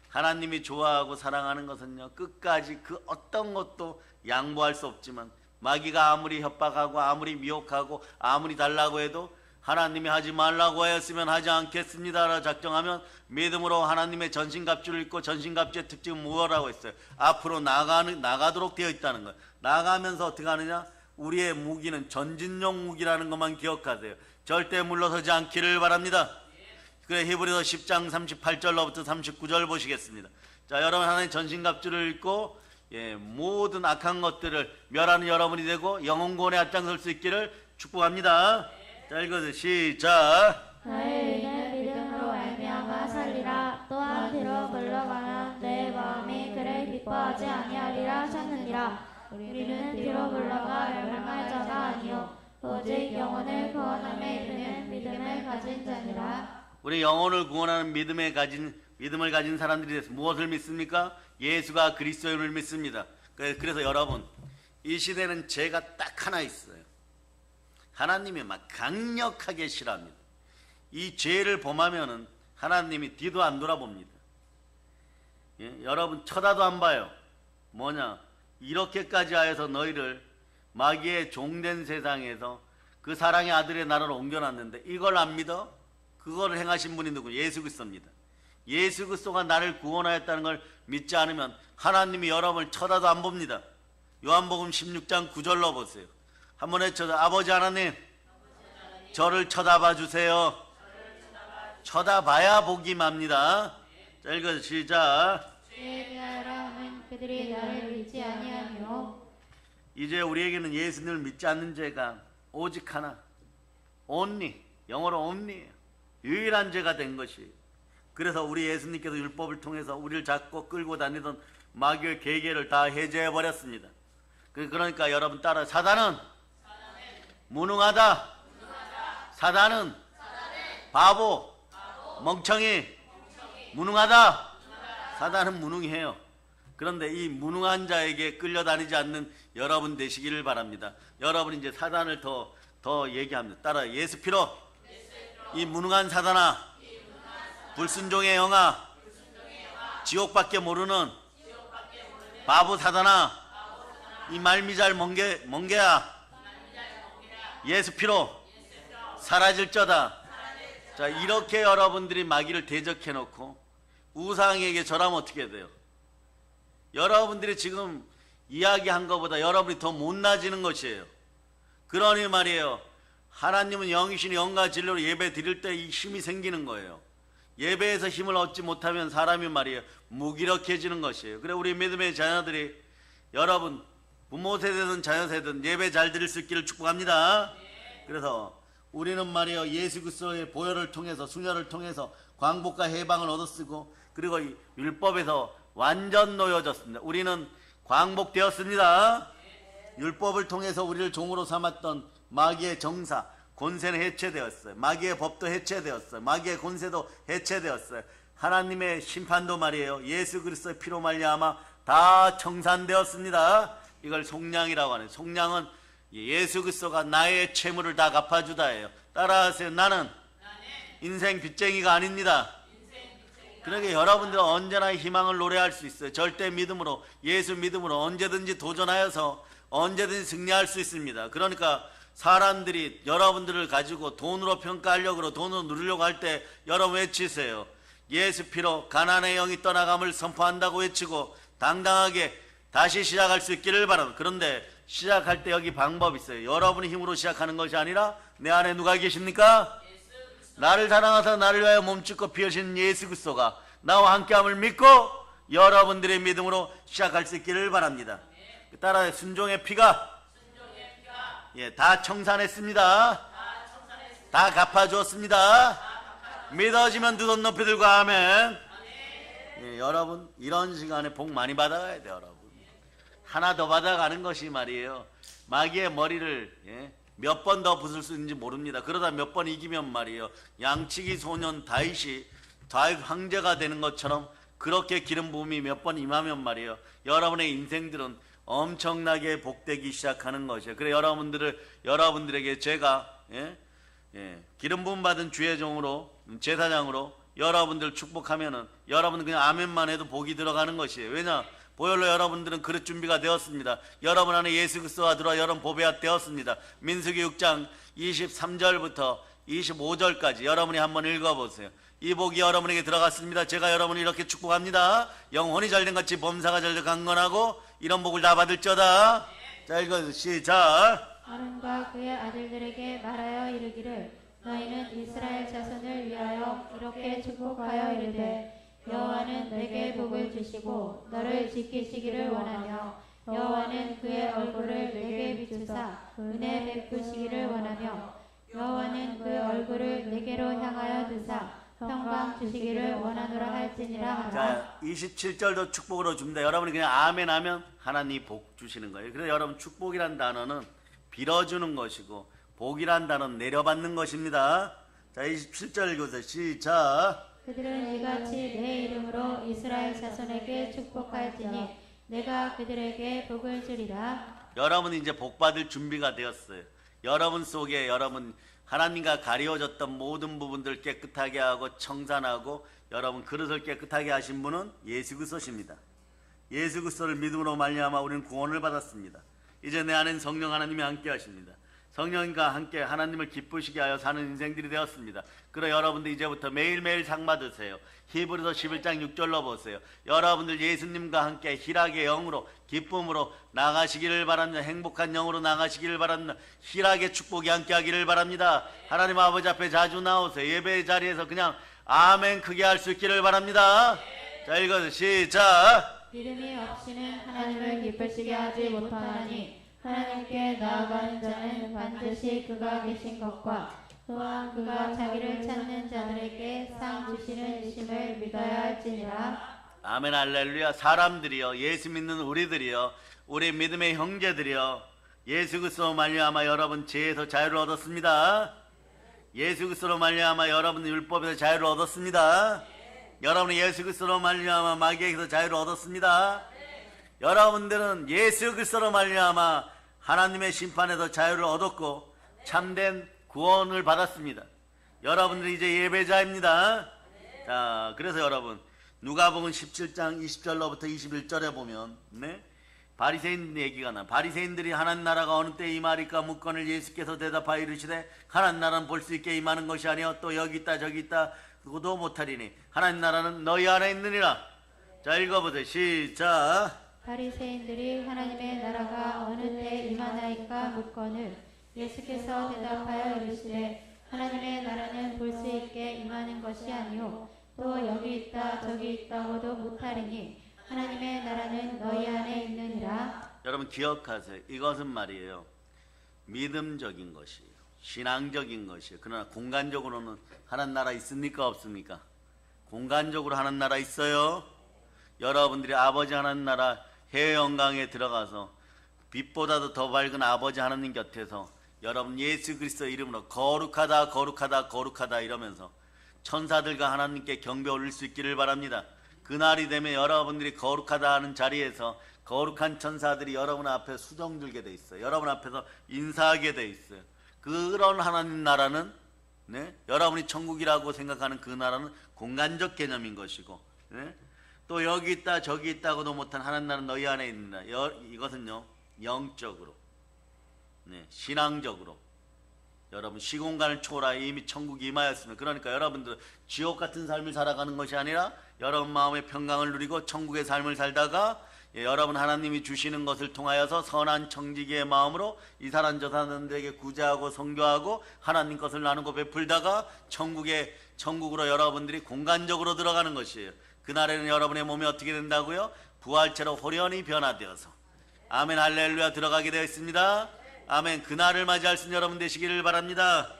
하나님이 좋아하고 사랑하는 것은요, 끝까지 그 어떤 것도 양보할 수 없지만, 마귀가 아무리 협박하고 아무리 미혹하고 아무리 달라고 해도 하나님이 하지 말라고 하였으면 하지 않겠습니다라 작정하면 믿음으로 하나님의 전신갑주를 입고, 전신갑주의 특징은 무엇이라고 했어요? 앞으로 나가도록 되어 있다는 거예요. 나가면서 어떻게 하느냐? 우리의 무기는 전진용 무기라는 것만 기억하세요. 절대 물러서지 않기를 바랍니다. 그래, 히브리서 10장 38절로부터 39절 보시겠습니다. 자, 여러분 하나님 전신갑주를 입고 모든 악한 것들을 멸하는 여러분이 되고 영혼 구원에 앞장설 수 있기를 축복합니다. 자, 읽어주세요. 시작. 나의 의는 믿음으로 말미암아 살리라. 또한 뒤로 물러가면 내 마음이 그를 기뻐하지 아니하리라 하셨느니라. 우리는 뒤로 물러가 멸망할 자가 아니요 오직 영혼을 구원함에 이르는 믿음을 가진 자니라. 우리 영혼을 구원하는 믿음을 가진 사람들이 돼서 무엇을 믿습니까? 예수가 그리스도인을 믿습니다. 그래서 여러분, 이 시대는 죄가 딱 하나 있어요. 하나님이 막 강력하게 싫어합니다. 이 죄를 범하면은 하나님이 뒤도 안 돌아봅니다. 여러분 쳐다도 안 봐요. 뭐냐? 이렇게까지 하여서 너희를 마귀의 종된 세상에서 그 사랑의 아들의 나라로 옮겨놨는데 이걸 안 믿어? 그걸 행하신 분이 누구? 예수 그리스도입니다. 예수 그리스도가 나를 구원하였다는 걸 믿지 않으면 하나님이 여러분을 쳐다도 안 봅니다. 요한복음 16장 9절로 보세요. 한번 해쳐서 아버지 하나님, 저를 쳐다봐 주세요. 쳐다봐야 복이 맙니다. 자, 읽어서 시작. 그들이 나를 믿지 아니하며. 이제 우리에게는 예수님을 믿지 않는 죄가 오직 하나, only, 영어로 only, 유일한 죄가 된 것이. 그래서 우리 예수님께서 율법을 통해서 우리를 잡고 끌고 다니던 마귀의 계계를 다 해제해 버렸습니다. 그러니까 여러분 따라, 사단은 무능하다. 사단은 바보, 멍청이, 무능하다. 사단은 무능해요. 그런데 이 무능한 자에게 끌려다니지 않는 여러분 되시기를 바랍니다. 여러분 이제 사단을 더 얘기합니다. 따라, 예수 피로 이 무능한 사단아, 불순종의 영아, 지옥밖에 모르는 바보 사단아, 이 말미잘 멍게야, 예수 피로 사라질저다. 자, 이렇게 여러분들이 마귀를 대적해 놓고 우상에게 절하면 어떻게 돼요? 여러분들이 지금 이야기한 것보다 여러분이 더 못나지는 것이에요. 그러니 말이에요, 하나님은 영이시니 영과 진리로 예배 드릴 때 이 힘이 생기는 거예요. 예배에서 힘을 얻지 못하면 사람이 말이에요, 무기력해지는 것이에요. 그래, 우리 믿음의 자녀들이, 여러분 부모 세대든 자녀 세대든 예배 잘 드릴 수 있기를 축복합니다. 그래서 우리는 말이에요, 예수 그리스도의 보혈을 통해서, 수녀를 통해서 광복과 해방을 얻었으고, 그리고 이 율법에서 완전 놓여졌습니다. 우리는 광복되었습니다. 율법을 통해서 우리를 종으로 삼았던 마귀의 정사, 권세는 해체되었어요. 마귀의 법도 해체되었어요. 마귀의 권세도 해체되었어요. 하나님의 심판도 말이에요, 예수 그리스도의 피로 말미암아 다 청산되었습니다. 이걸 속량이라고 하네요. 속량은 예수 그리스도가 나의 채무를 다 갚아주다예요. 따라하세요. 나는 인생 빚쟁이가 아닙니다. 그러니까 여러분들은 언제나 희망을 노래할 수 있어요. 절대 믿음으로, 예수 믿음으로 언제든지 도전하여서 언제든지 승리할 수 있습니다. 그러니까 사람들이 여러분들을 가지고 돈으로 평가하려고 돈으로 누리려고 할 때 여러분 외치세요. 예수 피로 가난의 영이 떠나감을 선포한다고 외치고 당당하게 다시 시작할 수 있기를 바랍니다. 그런데 시작할 때 여기 방법이 있어요. 여러분의 힘으로 시작하는 것이 아니라 내 안에 누가 계십니까? 나를 사랑하사 나를 위하여 몸짓고 피 흘리신 예수 그리스도가 나와 함께함을 믿고 여러분들의 믿음으로 시작할 수 있기를 바랍니다. 따라 순종의 피가 다 청산했습니다. 다 갚아주었습니다. 믿어지면 두 손 높이 들고 아멘. 여러분 이런 시간에 복 많이 받아가야 돼요. 여러분 하나 더 받아가는 것이 말이에요. 마귀의 머리를 몇 번 더 부술 수 있는지 모릅니다. 그러다 몇 번 이기면 말이에요. 양치기 소년 다윗이 황제가 되는 것처럼 그렇게 기름 부음이 몇 번 임하면 말이에요. 여러분의 인생들은 엄청나게 복되기 시작하는 것이에요. 그래 여러분들에게 제가 기름 부음 받은 주의 종으로 제사장으로 여러분들 축복하면은 여러분은 그냥 아멘만 해도 복이 들어가는 것이에요. 왜냐? 보혈로 여러분들은 그릇 준비가 되었습니다. 여러분 안에 예수 그리스도가 들어와 여러분 보배가 되었습니다. 민수기 6장 23절부터 25절까지 여러분이 한번 읽어보세요. 이 복이 여러분에게 들어갔습니다. 제가 여러분을 이렇게 축복합니다. 영혼이 잘된 같이 범사가 잘된 강건하고 이런 복을 다 받을지어다. 자 읽어주세요. 시작. 아론과 그의 아들들에게 말하여 이르기를 너희는 이스라엘 자손을 위하여 이렇게 축복하여 이르되 여호와는 내게 복을 주시고 너를 지키시기를 원하며 여호와는 그의 얼굴을 내게 비추사 은혜 베푸시기를 원하며 여호와는 그의 얼굴을 내게로 향하여 드사 평강 주시기를 원하노라 할지니라 하라. 자 27절도 축복으로 줍니다. 여러분이 그냥 아멘 하면 하나님이 복 주시는 거예요. 그래서 여러분 축복이란 단어는 빌어주는 것이고 복이란 단어는 내려받는 것입니다. 자 27절 읽으세요. 시작. 그들은 이같이 내 이름으로 이스라엘 자손에게 축복할지니 내가 그들에게 복을 주리라. 여러분이 이제 복 받을 준비가 되었어요. 여러분 속에 여러분 하나님과 가리워졌던 모든 부분들 깨끗하게 하고 청산하고 여러분 그릇을 깨끗하게 하신 분은 예수 그리스도십니다. 예수 그리스도를 믿음으로 말미암아 우리는 구원을 받았습니다. 이제 내 안엔 성령 하나님이 함께 하십니다. 성령과 함께 하나님을 기쁘시게 하여 사는 인생들이 되었습니다. 그러 여러분들 이제부터 매일매일 상 받으세요. 히브리서 11장 6절로 보세요. 여러분들 예수님과 함께 희락의 영으로 기쁨으로 나가시기를 바랍니다. 행복한 영으로 나가시기를 바랍니다. 희락의 축복이 함께 하기를 바랍니다. 하나님 아버지 앞에 자주 나오세요. 예배의 자리에서 그냥 아멘 크게 할 수 있기를 바랍니다. 자 읽어서 시작. 믿음이 없이는 하나님을 기쁘시게 하지 못하나니 하나님께 나아가는 자는 반드시 그가 계신 것과 또한 그가 자기를 찾는 자들에게 상 주시는 이심을 믿어야 할지니라. 아멘 할렐루야. 사람들이요 예수 믿는 우리들이요 우리 믿음의 형제들이요 예수 그리스도로 말미암아 여러분 죄에서 자유를 얻었습니다. 예수 그리스도로 말미암아 여러분 율법에서 자유를 얻었습니다. 여러분은 예수 그리스도로 말미암아 마귀에게서 자유를 얻었습니다. 여러분들은 예수 그리스도로 말미암아 하나님의 심판에서 자유를 얻었고 참된 구원을 받았습니다. 여러분들이 이제 예배자입니다. 자, 그래서 여러분 누가복음 17장 20절로부터 21절에 보면 바리새인 얘기가 나. 바리새인들이 하나님 나라가 어느 때 임하리까 묻거늘 예수께서 대답하여 이르시되 하나님 나라는 볼 수 있게 임하는 것이 아니요 또 여기 있다 저기 있다 그것도 못하리니 하나님 나라는 너희 안에 있느니라. 자 읽어보세요. 시작. 바리새인들이 하나님의 나라가 어느 때 임하나이까 묻거늘 예수께서 대답하여 이르시되 하나님의 나라는 볼 수 있게 임하는 것이 아니요 또 여기 있다 저기 있다고도 못하리니 하나님의 나라는 너희 안에 있느니라. 여러분 기억하세요. 이것은 말이에요 믿음적인 것이에요. 신앙적인 것이에요. 그러나 공간적으로는 하나님 나라 있습니까 없습니까? 공간적으로 하나님 나라 있어요. 여러분들이 아버지 하나님 나라 해외 영광에 들어가서 빛보다도 더 밝은 아버지 하나님 곁에서 여러분 예수 그리스도 이름으로 거룩하다 거룩하다 거룩하다 이러면서 천사들과 하나님께 경배 올릴 수 있기를 바랍니다. 그날이 되면 여러분들이 거룩하다 하는 자리에서 거룩한 천사들이 여러분 앞에 수정 들게 돼 있어요. 여러분 앞에서 인사하게 돼 있어요. 그런 하나님 나라는 여러분이 천국이라고 생각하는 그 나라는 공간적 개념인 것이고 또 여기 있다 저기 있다고도 못한 하나님 나라는 너희 안에 있느니라. 이것은요 영적으로, 네, 신앙적으로 여러분 시공간을 초월하여 이미 천국이 임하였습니다. 그러니까 여러분들 지옥 같은 삶을 살아가는 것이 아니라 여러분 마음의 평강을 누리고 천국의 삶을 살다가 여러분 하나님이 주시는 것을 통하여서 선한 청지기의 마음으로 이 사람 저 사람들에게 구제하고 선교하고 하나님 것을 나누고 베풀다가 천국으로 여러분들이 공간적으로 들어가는 것이에요. 그날에는 여러분의 몸이 어떻게 된다고요? 부활체로 호련히 변화되어서 아멘 할렐루야 들어가게 되어 있습니다. 아멘. 그날을 맞이할 수 있는 여러분 되시기를 바랍니다.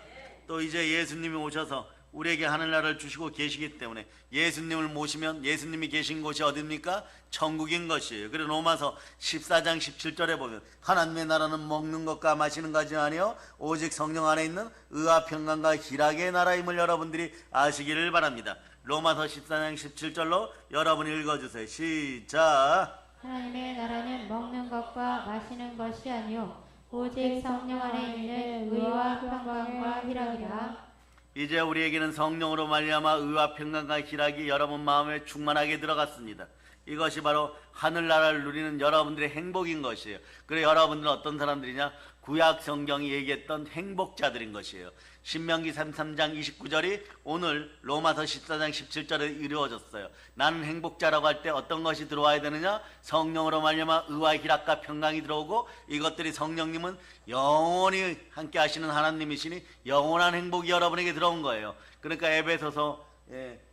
또 이제 예수님이 오셔서 우리에게 하늘나라를 주시고 계시기 때문에 예수님을 모시면 예수님이 계신 곳이 어디입니까? 천국인 것이에요. 그리고 로마서 14장 17절에 보면 하나님의 나라는 먹는 것과 마시는 것이 아니요 오직 성령 안에 있는 의와 평강과 희락의 나라임을 여러분들이 아시기를 바랍니다. 로마서 14장 17절로 여러분이 읽어주세요. 시작. 하나님의 나라는 먹는 것과 마시는 것이 아니요 오직 성령 안에 있는 의와 평강과 희락이라. 이제 우리에게는 성령으로 말미암아 의와 평강과 희락이 여러분 마음에 충만하게 들어갔습니다. 이것이 바로 하늘나라를 누리는 여러분들의 행복인 것이에요. 그래 여러분들은 어떤 사람들이냐? 구약 성경이 얘기했던 행복자들인 것이에요. 신명기 33장 29절이 오늘 로마서 14장 17절에 이루어졌어요. 나는 행복자라고 할 때 어떤 것이 들어와야 되느냐? 성령으로 말미암아 의와 희락과 평강이 들어오고 이것들이 성령님은 영원히 함께 하시는 하나님이시니 영원한 행복이 여러분에게 들어온 거예요. 그러니까 에베소서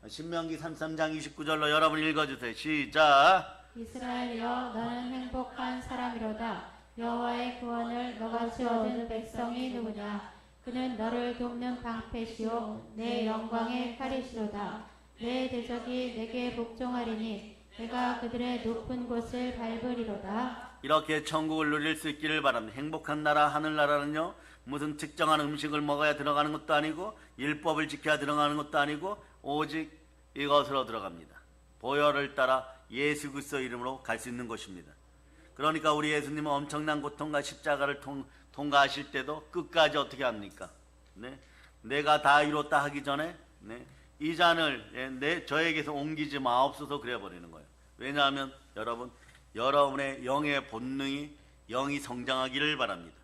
신명기 33장 29절로 여러분 읽어주세요. 시작. 이스라엘이여 너는 행복한 사람이로다. 여호와의 구원을 너같이 얻은 백성이 누구냐? 그는 너를 돕는 방패시오 내 영광의 칼이시로다. 내 대적이 내게 복종하리니 내가 그들의 높은 곳을 밟으리로다. 이렇게 천국을 누릴 수 있기를 바랍니다. 행복한 나라 하늘나라는요 무슨 특정한 음식을 먹어야 들어가는 것도 아니고 율법을 지켜야 들어가는 것도 아니고 오직 이것으로 들어갑니다. 보혈을 따라 예수 그리스도 이름으로 갈 수 있는 것입니다. 그러니까 우리 예수님은 엄청난 고통과 십자가를 통과하실 때도 끝까지 어떻게 합니까? 네? 내가 다 이뤘다 하기 전에 네? 이 잔을 저에게서 옮기지 마옵소서 그래 버리는 거예요. 왜냐하면 여러분의 영의 본능이 영이 성장하기를 바랍니다.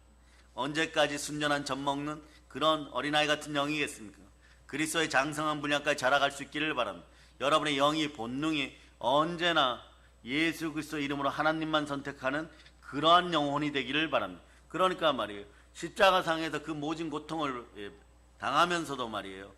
언제까지 순전한 젖 먹는 그런 어린아이 같은 영이겠습니까? 그리스도의 장성한 분량까지 자라갈 수 있기를 바랍니다. 여러분의 영이 본능이 언제나 예수 그리스도 이름으로 하나님만 선택하는 그러한 영혼이 되기를 바랍니다. 그러니까 말이에요. 십자가상에서 그 모진 고통을 당하면서도 말이에요.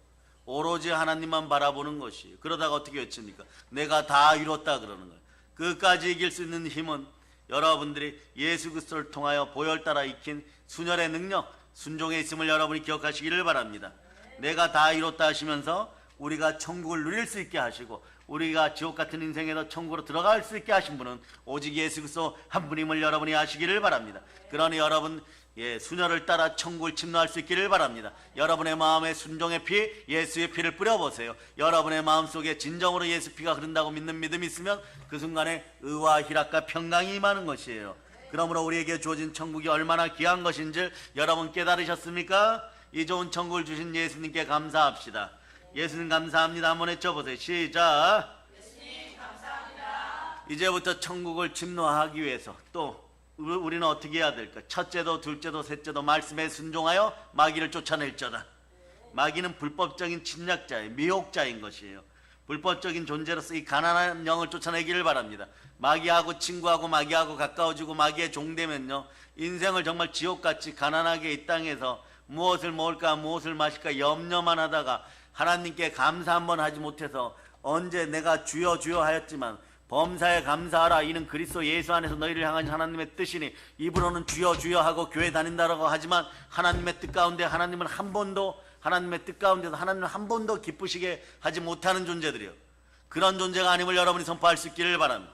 오로지 하나님만 바라보는 것이에요. 그러다가 어떻게 외칩니까? 내가 다 이뤘다 그러는 거예요. 끝까지 이길 수 있는 힘은 여러분들이 예수 그리스도를 통하여 보혈 따라 익힌 순혈의 능력, 순종에 있음을 여러분이 기억하시기를 바랍니다. 내가 다 이뤘다 하시면서 우리가 천국을 누릴 수 있게 하시고 우리가 지옥 같은 인생에서 천국으로 들어갈 수 있게 하신 분은 오직 예수 그리스도 한 분임을 여러분이 아시기를 바랍니다. 그러니 여러분 순혈을 따라 천국을 침노할 수 있기를 바랍니다. 여러분의 마음에 순종의 피, 예수의 피를 뿌려보세요. 여러분의 마음속에 진정으로 예수 피가 흐른다고 믿는 믿음이 있으면 그 순간에 의와 희락과 평강이 임하는 것이에요. 그러므로 우리에게 주어진 천국이 얼마나 귀한 것인지 여러분 깨달으셨습니까? 이 좋은 천국을 주신 예수님께 감사합시다. 예수님 감사합니다. 한번 외쳐보세요. 시작. 예수님 감사합니다. 이제부터 천국을 침노하기 위해서 또 우리는 어떻게 해야 될까? 첫째도 둘째도 셋째도 말씀에 순종하여 마귀를 쫓아낼자다. 마귀는 불법적인 침략자예요. 미혹자인 것이에요. 불법적인 존재로서 이 가난한 영을 쫓아내기를 바랍니다. 마귀하고 친구하고 마귀하고 가까워지고 마귀의 종되면요 인생을 정말 지옥같이 가난하게 이 땅에서 무엇을 먹을까 무엇을 마실까 염려만 하다가 하나님께 감사 한번 하지 못해서 언제 내가 주여 주여 하였지만 범사에 감사하라 이는 그리스도 예수 안에서 너희를 향한 하나님의 뜻이니 입으로는 주여 주여 하고 교회 다닌다라고 하지만 하나님의 뜻 가운데 하나님은 한 번도 하나님의 뜻 가운데서 하나님을 한 번도 기쁘시게 하지 못하는 존재들이요. 그런 존재가 아님을 여러분이 선포할 수 있기를 바랍니다.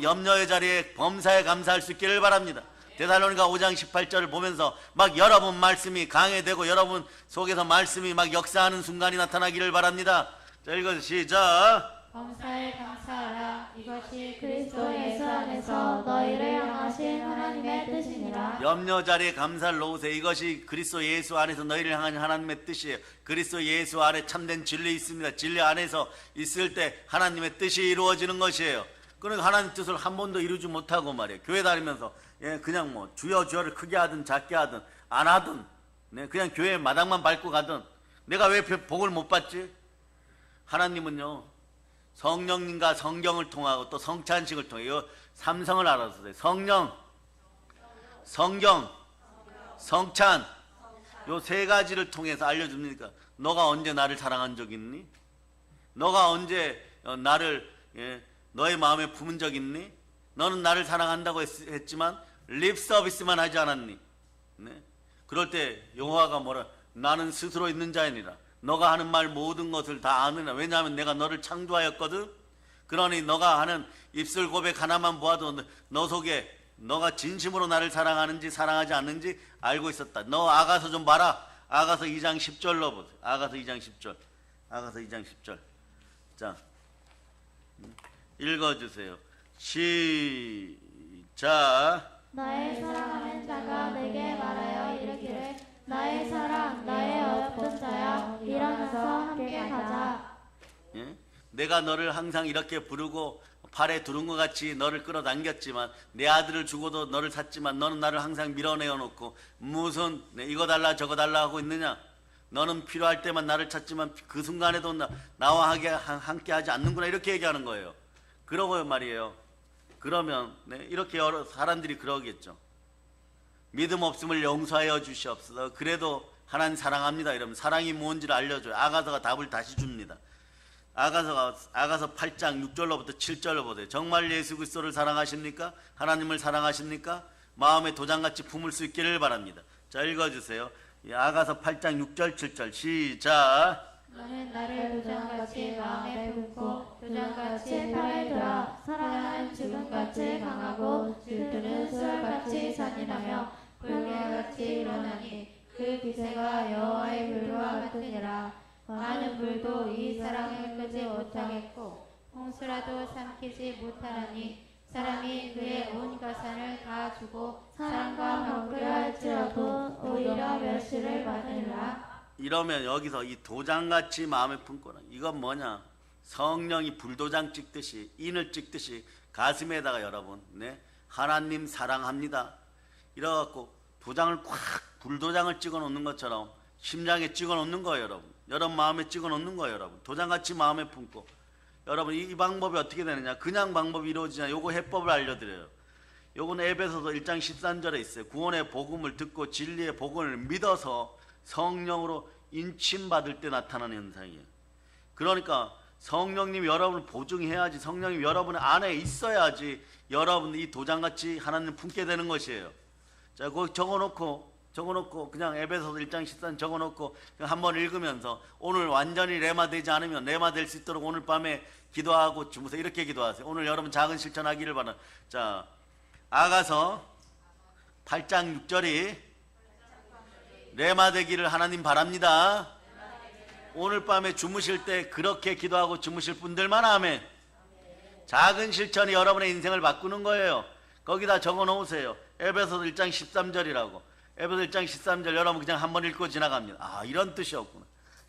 염려의 자리에 범사에 감사할 수 있기를 바랍니다. 데살로니가 5장 18절을 보면서 막 여러분 말씀이 강해되고 여러분 속에서 말씀이 막 역사하는 순간이 나타나기를 바랍니다. 자 읽어서 시작. 범사에 감사하라 이것이 그리스도 예수 안에서 너희를 향하신 하나님의 뜻이니라. 염려 자리에 감사를 놓으세요. 이것이 그리스도 예수 안에서 너희를 향한 하나님의 뜻이에요. 그리스도 예수 안에 참된 진리 있습니다. 진리 안에서 있을 때 하나님의 뜻이 이루어지는 것이에요. 그러니까 하나님 뜻을 한 번도 이루지 못하고 말이에요. 교회 다니면서 예, 그냥 뭐 주여 주여를 크게 하든 작게 하든 안 하든, 네, 그냥 교회 마당만 밟고 가든 내가 왜 복을 못 받지? 하나님은요, 성령님과 성경을 통하고 또 성찬식을 통해 이 삼성을 알아서 돼. 성령, 성경, 성찬, 요 세 가지를 통해서 알려줍니까? 너가 언제 나를 사랑한 적 있니? 너가 언제 나를, 예, 너의 마음에 품은 적 있니? 너는 나를 사랑한다고 했지만 립 서비스만 하지 않았니? 네? 그럴 때 여호와가 뭐라? 나는 스스로 있는 자이니라. 너가 하는 말 모든 것을 다 아느냐. 왜냐하면 내가 너를 창조하였거든. 그러니 너가 하는 입술 고백 하나만 보아도 너 속에 너가 진심으로 나를 사랑하는지 사랑하지 않는지 알고 있었다. 너 아가서 좀 봐라. 아가서 2장 10절로 보세요. 아가서 2장 10절. 아가서 2장 10절. 자, 읽어주세요. 시작. 나의 사랑하는 자가 내게 말하여 이르기를 나의 사랑 나의 어떤 자야 일어나서 함께 가자. 예? 내가 너를 항상 이렇게 부르고 팔에 두른 것 같이 너를 끌어당겼지만 내 아들을 주고도 너를 샀지만 너는 나를 항상 밀어내어 놓고 무슨 이거 달라 저거 달라 하고 있느냐? 너는 필요할 때만 나를 찾지만 그 순간에도 나와 함께 하지 않는구나, 이렇게 얘기하는 거예요. 그러고 말이에요. 그러면 이렇게 여러 사람들이 그러겠죠. 믿음 없음을 용서하여 주시옵소서. 그래도 하나님 사랑합니다 이러면 사랑이 뭔지를 알려줘요. 아가서가 답을 다시 줍니다. 아가서 8장 6절로부터 7절로 보세요. 정말 예수 그리스도를 사랑하십니까? 하나님을 사랑하십니까? 마음에 도장같이 품을 수 있기를 바랍니다. 자, 읽어주세요. 아가서 8장 6절 7절 시작. 너는 나를 도장같이 마음에 품고 도장같이 팔에 들어 사랑은 죽음같이 강하고 질투는 수월같이 잔인하며 불길같이 일어나니 그 기세가 여호와의 불과 같으니라. 많은 불도 이 사랑을 끄지 못하겠고 홍수라도 삼키지 못하나니 사람이 그의 온 가산을 다 주고 사랑과 바꾸려 할지라도 오히려 멸시를 받으리라. 이러면 여기서 이 도장같이 마음에 품고는 이건 뭐냐? 성령이 불도장 찍듯이 인을 찍듯이 가슴에다가 여러분, 하나님 사랑합니다 이래갖고 도장을 꽉 불도장을 찍어 놓는 것처럼 심장에 찍어 놓는 거예요. 여러분 마음에 찍어 놓는 거예요. 여러분 도장같이 마음에 품고. 여러분 이 방법이 어떻게 되느냐? 그냥 방법이 이루어지냐? 요거 해법을 알려드려요. 요거는 에베소서 1장 13절에 있어요. 구원의 복음을 듣고 진리의 복음을 믿어서 성령으로 인침받을 때 나타나는 현상이에요. 그러니까 성령님이 여러분을 보증해야지, 성령님이 여러분 안에 있어야지 여러분 이 도장같이 하나님 품게 되는 것이에요. 자, 거기 적어놓고 그냥 에베소서 1장 13 적어놓고 한번 읽으면서 오늘 완전히 레마되지 않으면 레마될 수 있도록 오늘 밤에 기도하고 주무세요. 이렇게 기도하세요. 오늘 여러분 작은 실천하기를 바랍니다. 자, 아가서 8장 6절이 레마되기를 하나님 바랍니다. 오늘 밤에 주무실 때 그렇게 기도하고 주무실 분들만 하면 작은 실천이 여러분의 인생을 바꾸는 거예요. 거기다 적어 놓으세요. 에베소서 1장 13절이라고. 에베소서 1장 13절 여러분 그냥 한번 읽고 지나갑니다. 아, 이런 뜻이었구나.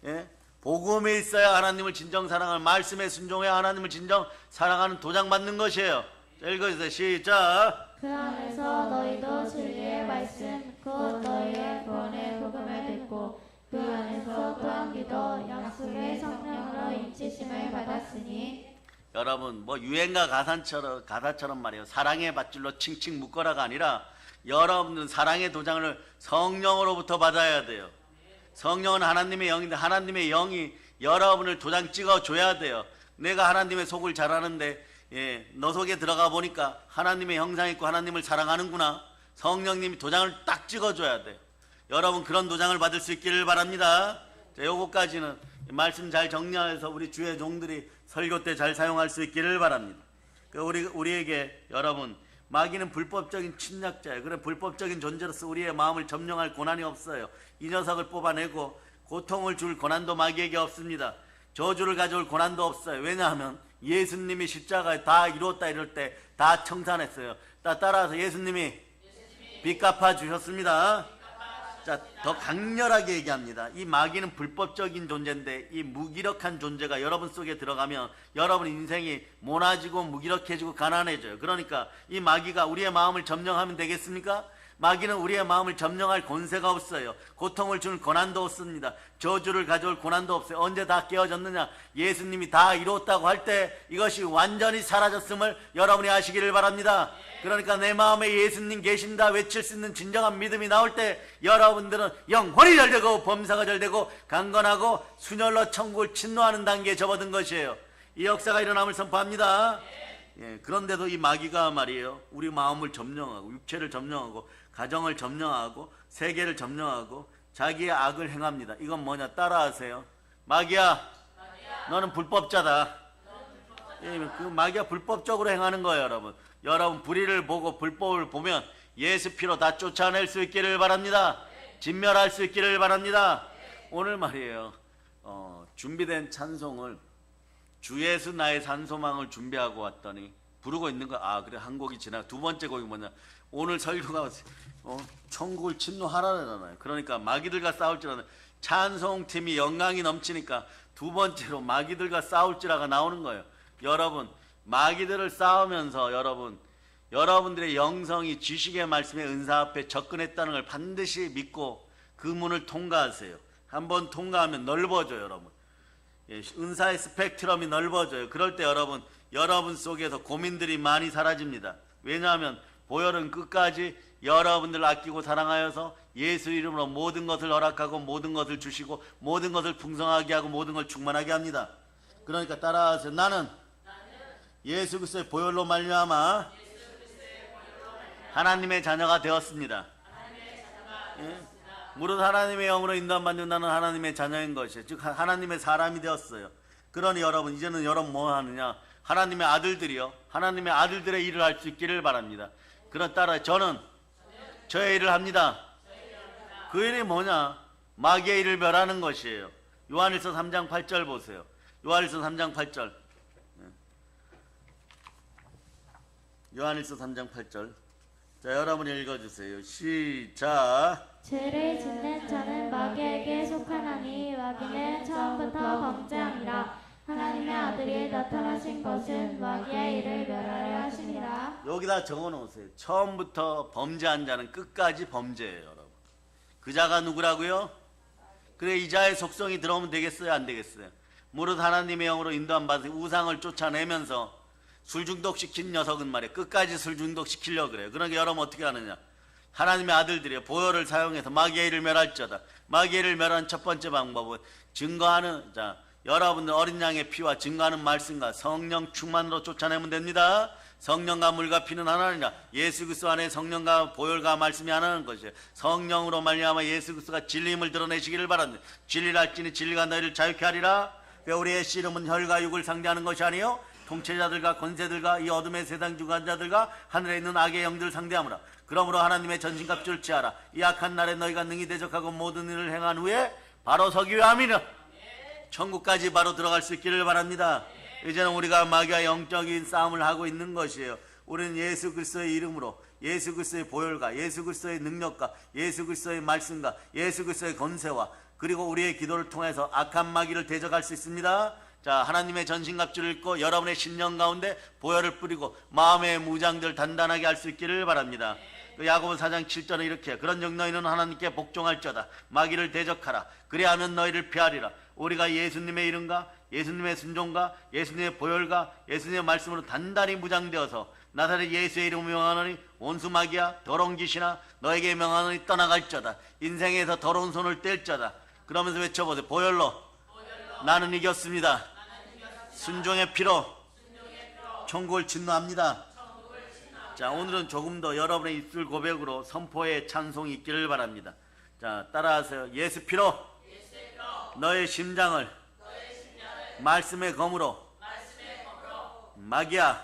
예? 복음에 있어야 하나님을 진정 사랑하는, 말씀에 순종해야 하나님을 진정 사랑하는 도장 받는 것이에요. 자, 읽어주세요. 시작. 그 안에서 너희도 진리의 말씀 곧 너희의 구원의 복음을 듣고 그 안에서 또한 기도 약속의 성령으로 인치심을 받았으니. 여러분 뭐 유행가 가사처럼 말이에요. 사랑의 밧줄로 칭칭 묶어라가 아니라 여러분은 사랑의 도장을 성령으로부터 받아야 돼요. 성령은 하나님의 영인데 하나님의 영이 여러분을 도장 찍어줘야 돼요. 내가 하나님의 속을 잘 아는데 너 속에 들어가 보니까 하나님의 형상 있고 하나님을 사랑하는구나. 성령님이 도장을 딱 찍어줘야 돼요. 여러분 그런 도장을 받을 수 있기를 바랍니다. 자, 요거까지는 말씀 잘 정리해서 우리 주의 종들이 설교 때 잘 사용할 수 있기를 바랍니다. 우리에게 여러분 마귀는 불법적인 침략자예요. 그래 불법적인 존재로서 우리의 마음을 점령할 권한이 없어요. 이 녀석을 뽑아내고 고통을 줄 권한도 마귀에게 없습니다. 저주를 가져올 권한도 없어요. 왜냐하면 예수님이 십자가에 다 이루었다 이럴 때 다 청산했어요. 따라서 예수님이 빚 갚아 주셨습니다. 자, 자, 더 강렬하게 얘기합니다. 이 마귀는 불법적인 존재인데 이 무기력한 존재가 여러분 속에 들어가면 여러분 인생이 모나지고 무기력해지고 가난해져요. 그러니까 이 마귀가 우리의 마음을 점령하면 되겠습니까? 마귀는 우리의 마음을 점령할 권세가 없어요. 고통을 주는 고난도 없습니다. 저주를 가져올 고난도 없어요. 언제 다 깨어졌느냐? 예수님이 다 이뤘다고 할 때 이것이 완전히 사라졌음을 여러분이 아시기를 바랍니다. 그러니까 내 마음에 예수님 계신다 외칠 수 있는 진정한 믿음이 나올 때 여러분들은 영혼이 절되고 범사가 절되고 강건하고 순혈로 천국을 침노하는 단계에 접어든 것이에요. 이 역사가 일어남을 선포합니다. 예, 그런데도 이 마귀가 말이에요, 우리 마음을 점령하고 육체를 점령하고 가정을 점령하고 세계를 점령하고 자기의 악을 행합니다. 이건 뭐냐? 따라하세요. 마귀야, 너는 불법자다. 예, 그 마귀가 불법적으로 행하는 거예요. 여러분, 여러분 불의를 보고 불법을 보면 예수 피로 다 쫓아낼 수 있기를 바랍니다. 진멸할 수 있기를 바랍니다. 오늘 말이에요, 준비된 찬송을 주 예수 나의 산소망을 준비하고 왔더니 부르고 있는 거야. 아, 그래, 한 곡이 지나. 두 번째 곡이 뭐냐? 오늘 설교가 천국을 침노하라잖아요. 그러니까 마귀들과 싸울지라는 찬송팀이 영광이 넘치니까 두 번째로 마귀들과 싸울지라가 나오는 거예요. 여러분, 마귀들을 싸우면서 여러분들의 영성이 지식의 말씀의 은사 앞에 접근했다는 걸 반드시 믿고 그 문을 통과하세요. 한번 통과하면 넓어져요. 여러분, 예, 은사의 스펙트럼이 넓어져요. 그럴 때 여러분 속에서 고민들이 많이 사라집니다. 왜냐하면 보혈은 끝까지 여러분들을 아끼고 사랑하여서 예수 이름으로 모든 것을 허락하고 모든 것을 주시고 모든 것을 풍성하게 하고 모든 걸 충만하게 합니다. 그러니까 따라하세요. 나는 예수 그리스도의 보혈로 말미암아 하나님의 자녀가 되었습니다. 예? 무릇 하나님의 영으로 인도받는 나는 하나님의 자녀인 것이에요. 즉 하나님의 사람이 되었어요. 그러니 여러분, 이제는 여러분 뭐 하느냐? 하나님의 아들들이요, 하나님의 아들들의 일을 할 수 있기를 바랍니다. 그런 따라 저는 저의 일을 합니다. 그 일이 뭐냐? 마귀의 일을 멸하는 것이에요. 요한일서 3장 8절 보세요. 요한일서 3장 8절. 요한일서 3장 8절. 자, 여러분이 읽어주세요. 시작. 죄를 짓는 자는 마귀에게 속하나니 마귀는 처음부터 범죄함이라. 하나님의 아들이 나타나신 것은 마귀의 일을 멸하려 하심이라. 여기다 적어놓으세요. 처음부터 범죄한 자는 끝까지 범죄예요. 여러분, 그 자가 누구라고요? 그래, 이 자의 속성이 들어오면 되겠어요, 안 되겠어요? 무릇 하나님의 영으로 인도한 받은 우상을 쫓아내면서 술 중독시킨 녀석은 말이에요, 끝까지 술 중독시키려고 그래요. 그러니까 여러분 어떻게 하느냐? 하나님의 아들들이요, 보혈을 사용해서 마귀의 일을 멸할지어다. 마귀의 일을 멸하는 첫 번째 방법은 증거하는, 자, 여러분들 어린 양의 피와 증거하는 말씀과 성령 충만으로 쫓아내면 됩니다. 성령과 물과 피는 하나니라. 예수 그리스도 안에 성령과 보혈과 말씀이 하나는 것이에요. 성령으로 말미암아 예수 그리스도가 진리임을 드러내시기를 바랍니다. 진리를 알지니 진리가 너희를 자유케 하리라. 우리의 씨름은 혈과 육을 상대하는 것이 아니요 통치자들과 권세들과 이 어둠의 세상 주관자들과 하늘에 있는 악의 영들을 상대하므라. 그러므로 하나님의 전신갑주를 취하라. 이 악한 날에 너희가 능히 대적하고 모든 일을 행한 후에 바로 서기 위함이라. 천국까지 바로 들어갈 수 있기를 바랍니다. 이제는 우리가 마귀와 영적인 싸움을 하고 있는 것이에요. 우리는 예수 그리스도의 이름으로, 예수 그리스도의 보혈과 예수 그리스도의 능력과 예수 그리스도의 말씀과 예수 그리스도의 권세와 그리고 우리의 기도를 통해서 악한 마귀를 대적할 수 있습니다. 자, 하나님의 전신갑주를 입고 여러분의 심령 가운데 보혈을 뿌리고 마음의 무장들 단단하게 할 수 있기를 바랍니다. 야고보 4장 7절은 이렇게, 그런즉 너희는 하나님께 복종할지어다. 마귀를 대적하라. 그리하면 너희를 피하리라. 우리가 예수님의 이름과 예수님의 순종과 예수님의 보혈과 예수님의 말씀으로 단단히 무장되어서 나사렛 예수의 이름으로 명하노니 온수 마귀야 더러운 귀신아 너에게 명하노니 떠나갈지어다. 인생에서 더러운 손을 뗄지어다. 그러면서 외쳐보세요. 보혈로 나는 이겼습니다. 순종의 피로 천국을 침노합니다. 자, 오늘은 조금 더 여러분의 입술 고백으로 선포의 찬송이 있기를 바랍니다. 자, 따라하세요. 예수 피로 너의 심장을 말씀의 검으로 마귀야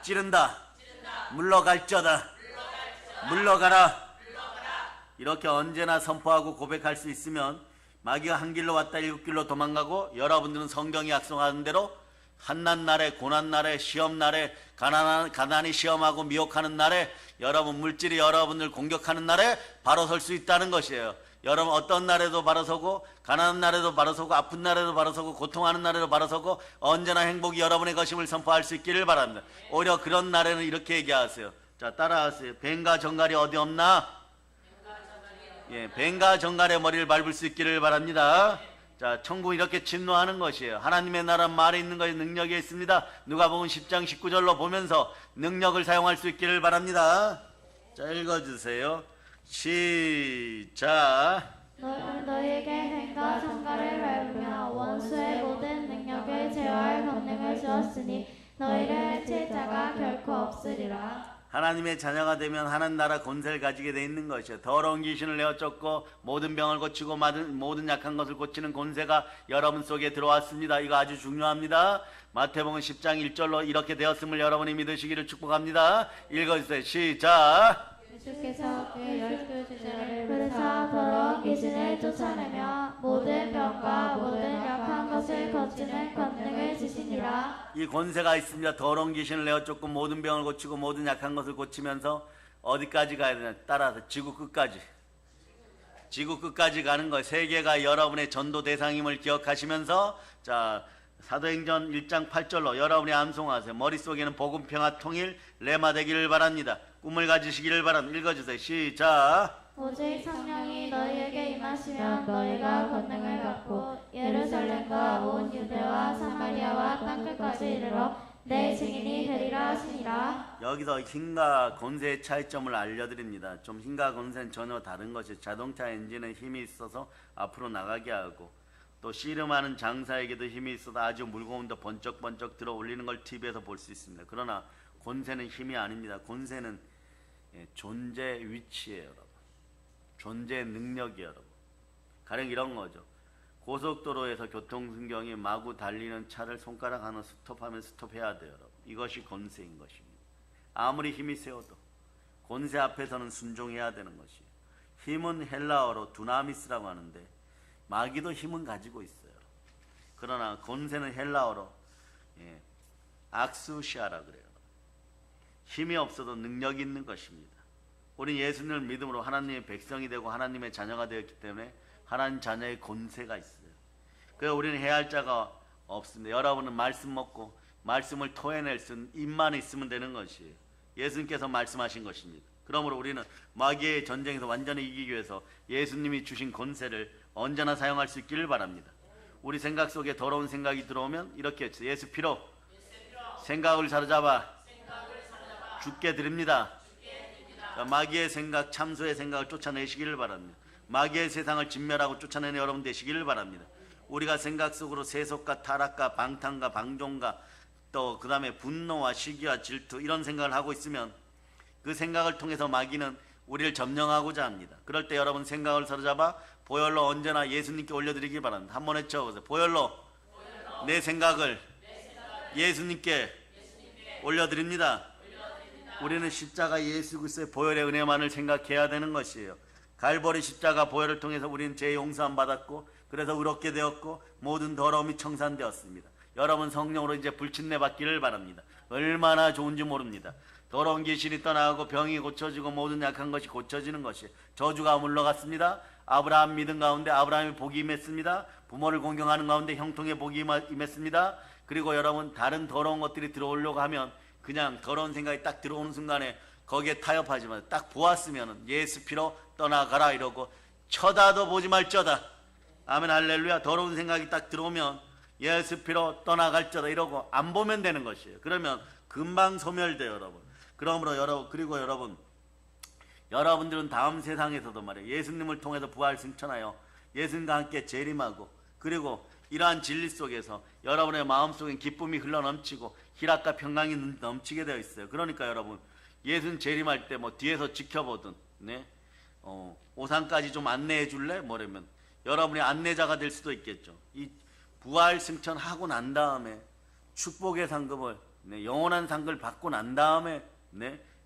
찌른다. 물러갈지어다. 물러가라. 이렇게 언제나 선포하고 고백할 수 있으면 마귀가 한 길로 왔다 일곱 길로 도망가고 여러분들은 성경이 약속하는 대로 한난 날에, 고난 날에, 시험 날에, 가난이 시험하고 미혹하는 날에, 여러분 물질이 여러분을 공격하는 날에 바로 설 수 있다는 것이에요. 여러분 어떤 날에도 바로 서고, 가난한 날에도 바로 서고, 아픈 날에도 바로 서고, 고통하는 날에도 바로 서고, 언제나 행복이 여러분의 것임을 선포할 수 있기를 바랍니다. 오히려 그런 날에는 이렇게 얘기하세요. 자, 따라하세요. 뱀과 정갈이 어디 없나? 예, 뱀과 정갈의 머리를 밟을 수 있기를 바랍니다. 자, 천국은 이렇게 침노하는 것이에요. 하나님의 나라 말에 있는 것에 능력이 있습니다. 누가복음 10장 19절로 보면서 능력을 사용할 수 있기를 바랍니다. 자, 읽어주세요. 시작. 너희에게 뱀과 정갈을 밟으며 원수의 모든 능력을 제어할 권능을 주었으니 너희를 해칠 자가 결코 없으리라. 하나님의 자녀가 되면 하나님 나라 권세를 가지게 돼 있는 것이요. 더러운 귀신을 내어 쫓고 모든 병을 고치고 모든 약한 것을 고치는 권세가 여러분 속에 들어왔습니다. 이거 아주 중요합니다. 마태복음 10장 1절로 이렇게 되었음을 여러분이 믿으시기를 축복합니다. 읽어주세요. 시작. 예수께서 그 12제자를 부르사 더러운 귀신을 쫓아내며 모든 병과 모든 약한 것을 고치는 권능을 주시니라. 이 권세가 있습니다. 더러운 귀신을 내어 쫓고 모든 병을 고치고 모든 약한 것을 고치면서 어디까지 가야 되냐? 따라서 지구 끝까지. 지구 끝까지 가는 거예요. 세계가 여러분의 전도 대상임을 기억하시면서, 자, 사도행전 1장 8절로 여러분이 암송하세요. 머릿속에는 복음, 평화, 통일, 레마 되기를 바랍니다. 꿈을 가지시기를 바랍니다. 읽어주세요. 시작. 오직 성령이 너희에게 임하시면 너희가 권능을 받고 예루살렘과 온 유대와 사마리아와 땅끝까지 이르러 내 증인이 되리라 하시니라. 여기서 힘과 권세의 차이점을 알려드립니다. 좀 힘과 권세는 전혀 다른 것이, 자동차 엔진은 힘이 있어서 앞으로 나가게 하고, 또 씨름하는 장사에게도 힘이 있어서 아주 무거운데 번쩍번쩍 들어 올리는 걸 TV에서 볼 수 있습니다. 그러나 권세는 힘이 아닙니다. 권세는 존재 위치예요, 여러분. 존재 능력이에요, 여러분. 가령 이런 거죠. 고속도로에서 교통순경이 마구 달리는 차를 손가락 하나 스톱하면 스톱해야 돼요, 여러분. 이것이 권세인 것입니다. 아무리 힘이 세워도 권세 앞에서는 순종해야 되는 것이에요. 힘은 헬라어로 두나미스라고 하는데 마귀도 힘은 가지고 있어요. 그러나 권세는 헬라어로 악수시아라 그래요. 힘이 없어도 능력이 있는 것입니다. 우리 예수님을 믿음으로 하나님의 백성이 되고 하나님의 자녀가 되었기 때문에 하나님 자녀의 권세가 있어요. 그래서 우리는 해야 할 자가 없습니다. 여러분은 말씀 먹고 말씀을 토해낼 수 있는 입만 있으면 되는 것이에요. 예수님께서 말씀하신 것입니다. 그러므로 우리는 마귀의 전쟁에서 완전히 이기기 위해서 예수님이 주신 권세를 언제나 사용할 수 있기를 바랍니다. 우리 생각 속에 더러운 생각이 들어오면 이렇게 했죠. 예수 피로 생각을 사로잡아 죽게 드립니다. 마귀의 생각, 참소의 생각을 쫓아내시기를 바랍니다. 마귀의 세상을 진멸하고 쫓아내는 여러분 되시기를 바랍니다. 우리가 생각 속으로 세속과 타락과 방탕과 방종과 또 그 다음에 분노와 시기와 질투 이런 생각을 하고 있으면 그 생각을 통해서 마귀는 우리를 점령하고자 합니다. 그럴 때 여러분 생각을 사로잡아 보혈로 언제나 예수님께 올려드리기 바랍니다. 한번 외쳐보세요. 보혈로 내 생각을 예수님께 올려드립니다. 우리는 십자가 예수 그리스도의 보혈의 은혜만을 생각해야 되는 것이에요. 갈보리 십자가 보혈을 통해서 우리는 죄 용서함 받았고, 그래서 의롭게 되었고 모든 더러움이 청산되었습니다. 여러분 성령으로 이제 불침내 받기를 바랍니다. 얼마나 좋은지 모릅니다. 더러운 귀신이 떠나가고 병이 고쳐지고 모든 약한 것이 고쳐지는 것이, 저주가 물러갔습니다. 아브라함 믿음 가운데 아브라함의 복이 임했습니다. 부모를 공경하는 가운데 형통의 복이 임했습니다. 그리고 여러분 다른 더러운 것들이 들어오려고 하면 그냥 더러운 생각이 딱 들어오는 순간에 거기에 타협하지 마세요. 딱 보았으면 예수 피로 떠나가라 이러고 쳐다도 보지 말쩌다. 아멘 할렐루야. 더러운 생각이 딱 들어오면 예수 피로 떠나갈쩌다 이러고 안 보면 되는 것이에요. 그러면 금방 소멸돼요, 여러분. 그러므로 여러분들은 다음 세상에서도 말이에요, 예수님을 통해서 부활 승천하여 예수님과 함께 재림하고, 그리고 이러한 진리 속에서 여러분의 마음속엔 기쁨이 흘러넘치고 희락과 평강이 넘치게 되어 있어요. 그러니까 여러분 예수님 재림할 때 뭐 뒤에서 지켜보든 오산까지 좀 안내해 줄래? 뭐라면 여러분이 안내자가 될 수도 있겠죠. 이 부활 승천하고 난 다음에 축복의 상급을 영원한 상급을 받고 난 다음에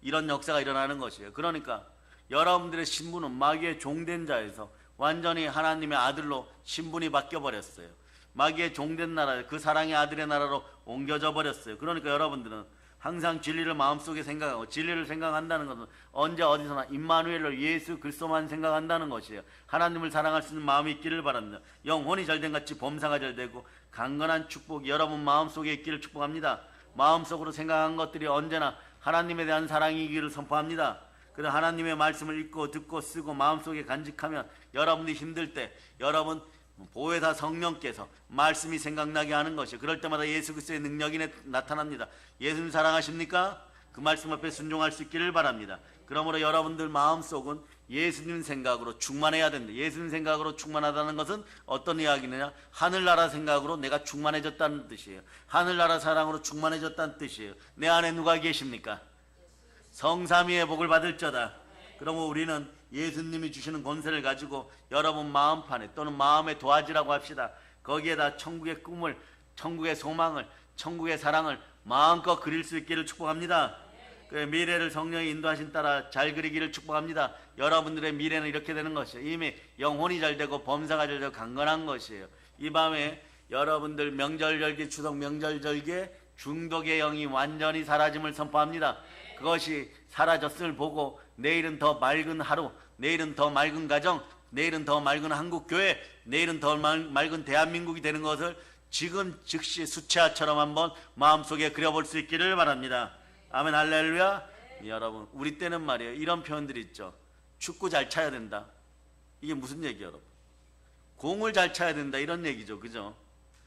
이런 역사가 일어나는 것이에요. 그러니까 여러분들의 신분은 마귀의 종된 자에서 완전히 하나님의 아들로 신분이 바뀌어 버렸어요. 마귀의 종된 나라, 그 사랑의 아들의 나라로 옮겨져 버렸어요. 그러니까 여러분들은 항상 진리를 마음속에 생각하고, 진리를 생각한다는 것은 언제 어디서나 임마누엘로 예수 그리스도만 생각한다는 것이에요. 하나님을 사랑할 수 있는 마음이 있기를 바랍니다. 영혼이 잘된 같이 범사가 잘되고 강건한 축복이 여러분 마음속에 있기를 축복합니다. 마음속으로 생각한 것들이 언제나 하나님에 대한 사랑이기를 선포합니다. 그래서 하나님의 말씀을 읽고 듣고 쓰고 마음속에 간직하면 여러분이 힘들 때 여러분 보혜사 성령께서 말씀이 생각나게 하는 것이요, 그럴 때마다 예수 그리스도의 능력이 나타납니다. 예수님 사랑하십니까? 그 말씀 앞에 순종할 수 있기를 바랍니다. 그러므로 여러분들 마음속은 예수님 생각으로 충만해야 된다. 예수님 생각으로 충만하다는 것은 어떤 이야기느냐? 하늘나라 생각으로 내가 충만해졌다는 뜻이에요. 하늘나라 사랑으로 충만해졌다는 뜻이에요. 내 안에 누가 계십니까? 성삼위의 복을 받을저다. 그러면 우리는 예수님이 주시는 권세를 가지고 여러분 마음판에 또는 마음의 도화지라고 합시다. 거기에다 천국의 꿈을, 천국의 소망을, 천국의 사랑을 마음껏 그릴 수 있기를 축복합니다. 그 미래를 성령의 인도하신 따라 잘 그리기를 축복합니다. 여러분들의 미래는 이렇게 되는 것이에요. 이미 영혼이 잘되고 범사가 잘되고 강건한 것이에요. 이 밤에 여러분들 명절절기, 추석 명절절기에 중독의 영이 완전히 사라짐을 선포합니다. 그것이 사라졌음을 보고 내일은 더 맑은 하루, 내일은 더 맑은 가정, 내일은 더 맑은 한국교회, 내일은 더 맑은 대한민국이 되는 것을 지금 즉시 수채화처럼 한번 마음속에 그려볼 수 있기를 바랍니다. 아멘, 할렐루야. 여러분, 우리 때는 말이에요, 이런 표현들이 있죠. 축구 잘 차야 된다. 이게 무슨 얘기예요, 여러분? 공을 잘 차야 된다, 이런 얘기죠. 그죠?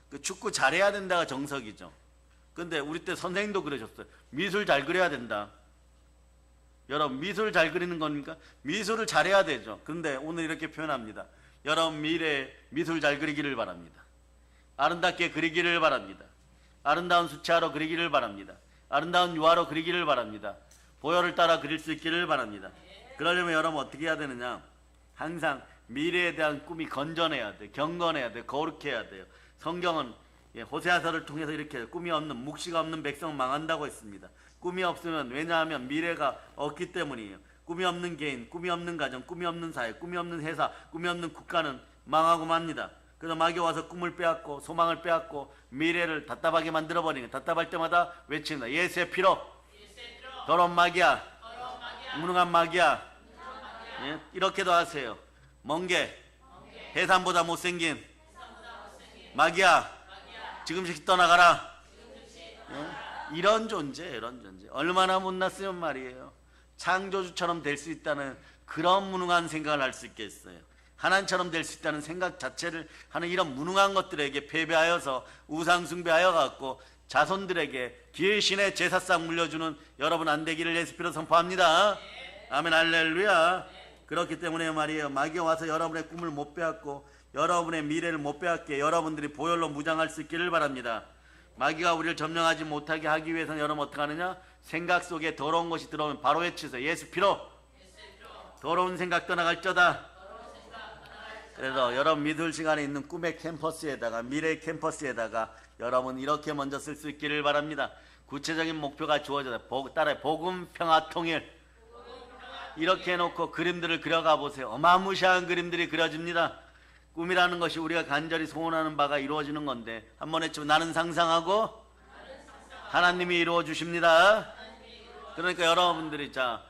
그 축구 잘해야 된다가 정석이죠. 근데 우리 때 선생님도 그러셨어요. 미술 잘 그려야 된다. 여러분, 미술을 잘 그리는 겁니까? 미술을 잘해야 되죠. 그런데 오늘 이렇게 표현합니다. 여러분 미래에 미술 잘 그리기를 바랍니다. 아름답게 그리기를 바랍니다. 아름다운 수채화로 그리기를 바랍니다. 아름다운 유화로 그리기를 바랍니다. 보혈을 따라 그릴 수 있기를 바랍니다. 그러려면 여러분 어떻게 해야 되느냐? 항상 미래에 대한 꿈이 건전해야 돼, 경건해야 돼, 거룩해야 돼요. 성경은 호세아서를 통해서 이렇게 꿈이 없는, 묵시가 없는 백성은 망한다고 했습니다. 꿈이 없으면, 왜냐하면 미래가 없기 때문이에요. 꿈이 없는 개인, 꿈이 없는 가정, 꿈이 없는 사회, 꿈이 없는 회사, 꿈이 없는 국가는 망하고 맙니다. 그래서 마귀가 와서 꿈을 빼앗고 소망을 빼앗고 미래를 답답하게 만들어버리는, 답답할 때마다 외칩니다. 예수의 피로 더러운 마귀야, 무능한 마귀야. 예? 이렇게도 하세요. 멍게, 해산보다 못생긴 마귀야, 지금씩 떠나가라. 예? 이런 존재, 이런 존재. 얼마나 못났으면 말이에요. 창조주처럼 될 수 있다는 그런 무능한 생각을 할 수 있겠어요. 하나님처럼 될 수 있다는 생각 자체를 하는 이런 무능한 것들에게 패배하여서 우상 숭배하여 갖고 자손들에게 귀신의 제사상 물려주는 여러분 안 되기를 예수 피로 선포합니다. 아멘, 할렐루야. 그렇기 때문에 말이에요, 마귀가 와서 여러분의 꿈을 못 빼앗고 여러분의 미래를 못 빼앗게 여러분들이 보혈로 무장할 수 있기를 바랍니다. 마귀가 우리를 점령하지 못하게 하기 위해서는 여러분 어떻게 하느냐? 생각 속에 더러운 것이 들어오면 바로 외치세요. 예수 피로 더러운 생각 떠나갈저다. 그래서 여러분 믿을 시간에 있는 꿈의 캠퍼스에다가, 미래의 캠퍼스에다가 여러분 이렇게 먼저 쓸 수 있기를 바랍니다. 구체적인 목표가 주어져요. 따라 복음, 평화, 통일. 이렇게 해놓고 그림들을 그려가 보세요. 어마무시한 그림들이 그려집니다. 꿈이라는 것이 우리가 간절히 소원하는 바가 이루어지는 건데, 한번 했지만 나는 상상하고 하나님이 이루어 주십니다. 그러니까 여러분들이 자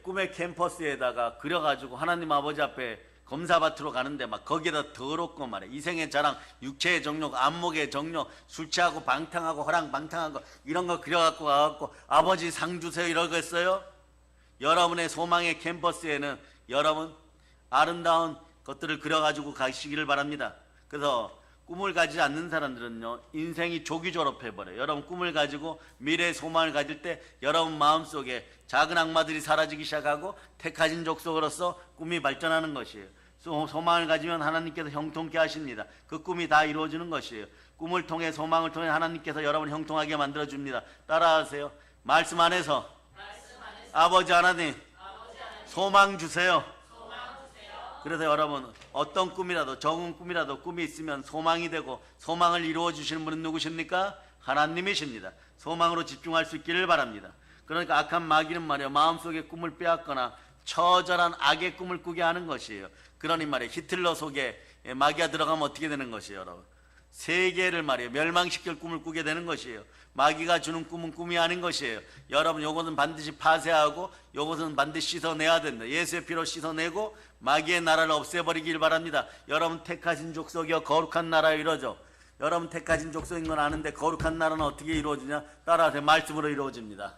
꿈의 캠퍼스에다가 그려가지고 하나님 아버지 앞에 검사밭으로 가는데 막 거기에다 더럽고 말이야. 이생의 자랑, 육체의 정욕, 안목의 정욕, 술 취하고 방탕하고 허랑방탕하고 이런 거 그려갖고 가갖고 아버지 상 주세요 이러겠어요? 여러분의 소망의 캠퍼스에는 여러분 아름다운 것들을 그려가지고 가시기를 바랍니다. 그래서 꿈을 가지지 않는 사람들은요, 인생이 조기 졸업해버려요. 여러분 꿈을 가지고 미래의 소망을 가질 때 여러분 마음속에 작은 악마들이 사라지기 시작하고 택하신 족속으로서 꿈이 발전하는 것이에요. 소망을 가지면 하나님께서 형통케 하십니다. 그 꿈이 다 이루어지는 것이에요. 꿈을 통해, 소망을 통해 하나님께서 여러분을 형통하게 만들어줍니다. 따라하세요. 말씀 안에서 아버지 하나님 소망 주세요. 그래서 여러분 어떤 꿈이라도, 적은 꿈이라도 꿈이 있으면 소망이 되고 소망을 이루어 주시는 분은 누구십니까? 하나님이십니다. 소망으로 집중할 수 있기를 바랍니다. 그러니까 악한 마귀는 말이에요, 마음속에 꿈을 빼앗거나 처절한 악의 꿈을 꾸게 하는 것이에요. 그러니 말이에요, 히틀러 속에 마귀가 들어가면 어떻게 되는 것이에요, 여러분? 세계를 말이에요 멸망시킬 꿈을 꾸게 되는 것이에요. 마귀가 주는 꿈은 꿈이 아닌 것이에요. 여러분 요것은 반드시 파쇄하고 요것은 반드시 씻어내야 된다. 예수의 피로 씻어내고 마귀의 나라를 없애버리길 바랍니다. 여러분 택하신 족속이여 거룩한 나라에 이루어져. 여러분 택하신 족속인 건 아는데 거룩한 나라는 어떻게 이루어지냐? 따라하세요. 말씀으로 이루어집니다.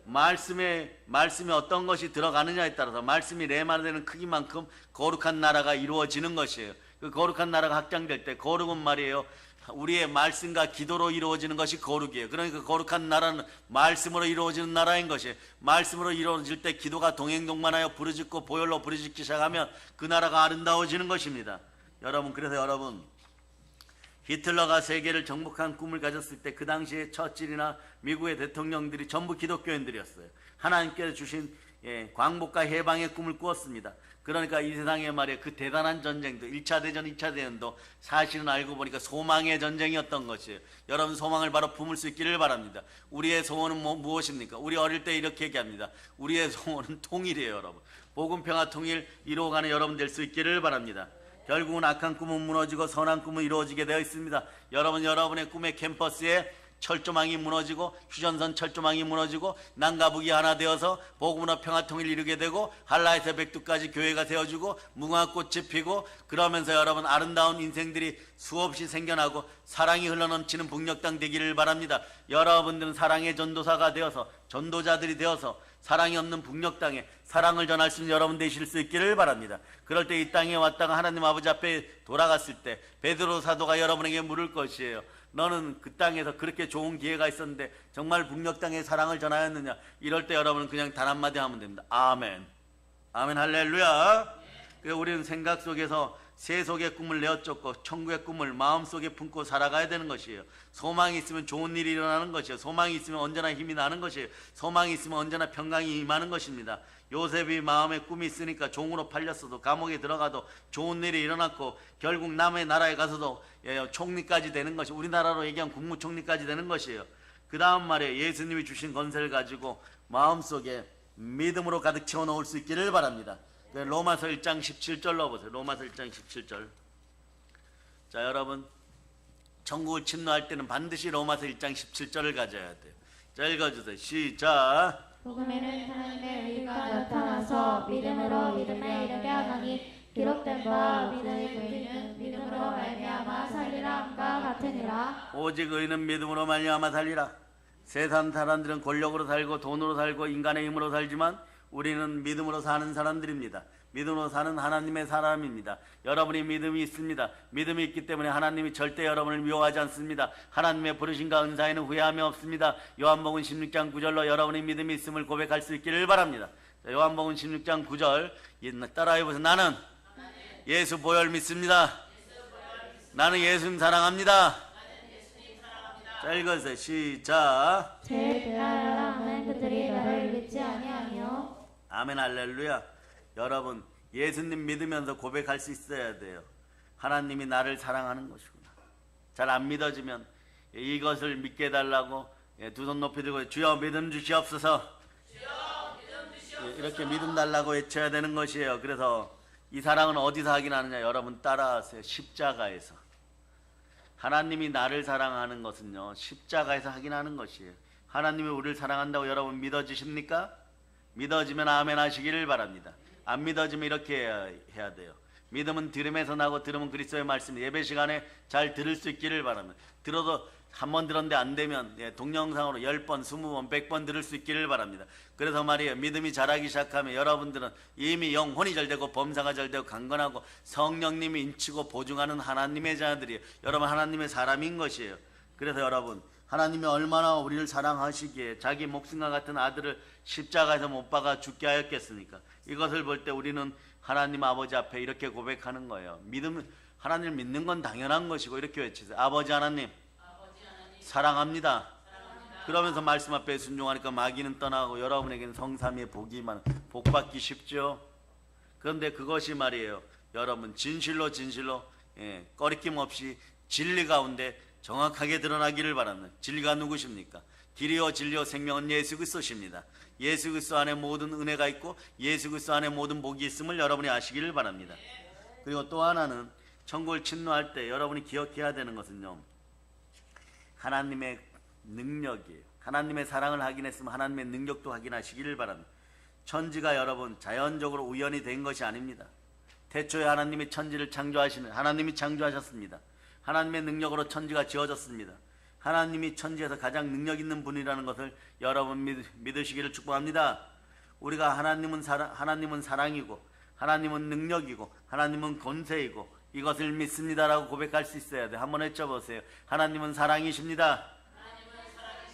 말씀이 어떤 것이 들어가느냐에 따라서 말씀이 레마되는 크기만큼 거룩한 나라가 이루어지는 것이에요. 그 거룩한 나라가 확장될 때 거룩은 말이에요 우리의 말씀과 기도로 이루어지는 것이 거룩이에요. 그러니까 거룩한 나라는 말씀으로 이루어지는 나라인 것이에요. 말씀으로 이루어질 때 기도가 동행동반하여 부르짖고 보혈로 부르짖기 시작하면 그 나라가 아름다워지는 것입니다. 여러분 그래서 여러분 히틀러가 세계를 정복한 꿈을 가졌을 때 그 당시에 처칠이나 미국의 대통령들이 전부 기독교인들이었어요. 하나님께서 주신 광복과 해방의 꿈을 꾸었습니다. 그러니까 이 세상에 말이에요 그 대단한 전쟁도 1차 대전 2차 대전도 사실은 알고 보니까 소망의 전쟁이었던 것이에요. 여러분 소망을 바로 품을 수 있기를 바랍니다. 우리의 소원은 무엇입니까? 우리 어릴 때 이렇게 얘기합니다. 우리의 소원은 통일이에요. 여러분 복음 평화 통일 이루어가는 여러분 될 수 있기를 바랍니다. 결국은 악한 꿈은 무너지고 선한 꿈은 이루어지게 되어 있습니다. 여러분의 꿈의 캠퍼스에 철조망이 무너지고 휴전선 철조망이 무너지고 남과 북이 하나 되어서 복음으로 평화통일을 이루게 되고 한라에서 백두까지 교회가 세워지고 무궁화꽃이 피고 그러면서 여러분 아름다운 인생들이 수없이 생겨나고 사랑이 흘러넘치는 북녘 땅 되기를 바랍니다. 여러분들은 사랑의 전도사가 되어서 전도자들이 되어서 사랑이 없는 북녘 땅에 사랑을 전할 수 있는 여러분 되실 수 있기를 바랍니다. 그럴 때 이 땅에 왔다가 하나님 아버지 앞에 돌아갔을 때 베드로 사도가 여러분에게 물을 것이에요. 너는 그 땅에서 그렇게 좋은 기회가 있었는데 정말 북녘 땅에 사랑을 전하였느냐? 이럴 때 여러분은 그냥 단 한마디 하면 됩니다. 아멘. 아멘 할렐루야. 그래서 우리는 생각 속에서 세속의 꿈을 내어쫓고 천국의 꿈을 마음속에 품고 살아가야 되는 것이에요. 소망이 있으면 좋은 일이 일어나는 것이에요. 소망이 있으면 언제나 힘이 나는 것이에요. 소망이 있으면 언제나 평강이 임하는 것입니다. 요셉이 마음에 꿈이 있으니까 종으로 팔렸어도 감옥에 들어가도 좋은 일이 일어났고 결국 남의 나라에 가서도 총리까지 되는 것이 우리나라로 얘기하면 국무총리까지 되는 것이에요. 그 다음 말에 예수님이 주신 권세를 가지고 마음속에 믿음으로 가득 채워놓을 수 있기를 바랍니다. 로마서 1장 17절로 보세요. 로마서 1장 17절. 자 여러분 천국을 침노할 때는 반드시 로마서 1장 17절을 가져야 돼요. 자 읽어주세요. 시작. 복음에는 하나님의 의가 나타나서 믿음으로 믿음에 이르게 하나니 기록된 바 믿음의 의는 믿음으로 말미암아 살리라 함과 같으니라. 오직 의는 믿음으로 말미암아 살리라. 세상 사람들은 권력으로 살고 돈으로 살고 인간의 힘으로 살지만 우리는 믿음으로 사는 사람들입니다. 믿음으로 사는 하나님의 사람입니다. 여러분이 믿음이 있습니다. 믿음이 있기 때문에 하나님이 절대 여러분을 미워하지 않습니다. 하나님의 부르심과 은사에는 후회함이 없습니다. 요한복음 16장 9절로 여러분의 믿음이 있음을 고백할 수 있기를 바랍니다. 요한복음 16장 9절 따라해보세요. 나는 예수 보혈 믿습니다. 나는 예수님 사랑합니다. 자 읽어주세요. 시작. 제일 대하여 하는 그들이 나를 믿지 아니하며. 아멘 할렐루야. 여러분 예수님 믿으면서 고백할 수 있어야 돼요. 하나님이 나를 사랑하는 것이구나. 잘 안 믿어지면 이것을 믿게 해달라고 두 손 높이 들고 주여 믿음 주시옵소서. 이렇게 믿음 달라고 외쳐야 되는 것이에요. 그래서 이 사랑은 어디서 확인하느냐? 여러분 따라하세요. 십자가에서. 하나님이 나를 사랑하는 것은요 십자가에서 확인하는 것이에요. 하나님이 우리를 사랑한다고 여러분 믿어지십니까? 믿어지면 아멘 하시기를 바랍니다. 안 믿어지면 이렇게 해야 돼요. 믿음은 들음에서 나고 들음은 그리스도의 말씀. 예배 시간에 잘 들을 수 있기를 바랍니다. 들어도 한 번 들었는데 안 되면 동영상으로 10번, 20번, 100번 들을 수 있기를 바랍니다. 그래서 말이에요. 믿음이 자라기 시작하면 여러분들은 이미 영혼이 잘 되고 범사가 잘 되고 강건하고 성령님이 인치고 보증하는 하나님의 자들이에요. 여러분 하나님의 사람인 것이에요. 그래서 여러분 하나님이 얼마나 우리를 사랑하시기에 자기 목숨과 같은 아들을 십자가에서 못 박아 죽게 하였겠습니까? 이것을 볼 때 우리는 하나님 아버지 앞에 이렇게 고백하는 거예요. 하나님을 믿는 건 당연한 것이고 이렇게 외치세요. 아버지 하나님 사랑합니다. 그러면서 말씀 앞에 순종하니까 마귀는 떠나고 여러분에게는 성삼위의 복이만 복받기 쉽죠. 그런데 그것이 말이에요. 여러분 진실로 꺼리낌 없이 진리 가운데 정확하게 드러나기를 바랍니다. 진리가 누구십니까? 길이요 진리요 생명은 예수 그리스도십니다. 예수 그리스도 안에 모든 은혜가 있고 예수 그리스도 안에 모든 복이 있음을 여러분이 아시기를 바랍니다. 그리고 또 하나는 천국을 침노할 때 여러분이 기억해야 되는 것은요, 하나님의 능력이에요. 하나님의 사랑을 확인했으면 하나님의 능력도 확인하시기를 바랍니다. 천지가 여러분 자연적으로 우연이 된 것이 아닙니다. 태초에 하나님이 천지를 창조하시는, 하나님이 창조하셨습니다. 하나님의 능력으로 천지가 지어졌습니다. 하나님이 천지에서 가장 능력 있는 분이라는 것을 여러분 믿으시기를 축복합니다. 우리가 하나님은 사랑이고 하나님은 능력이고 하나님은 권세이고 이것을 믿습니다라고 고백할 수 있어야 돼. 한번 외쳐보세요. 하나님은 사랑이십니다.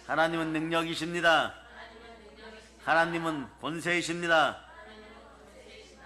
하나님은 능력이십니다. 하나님은 권세이십니다.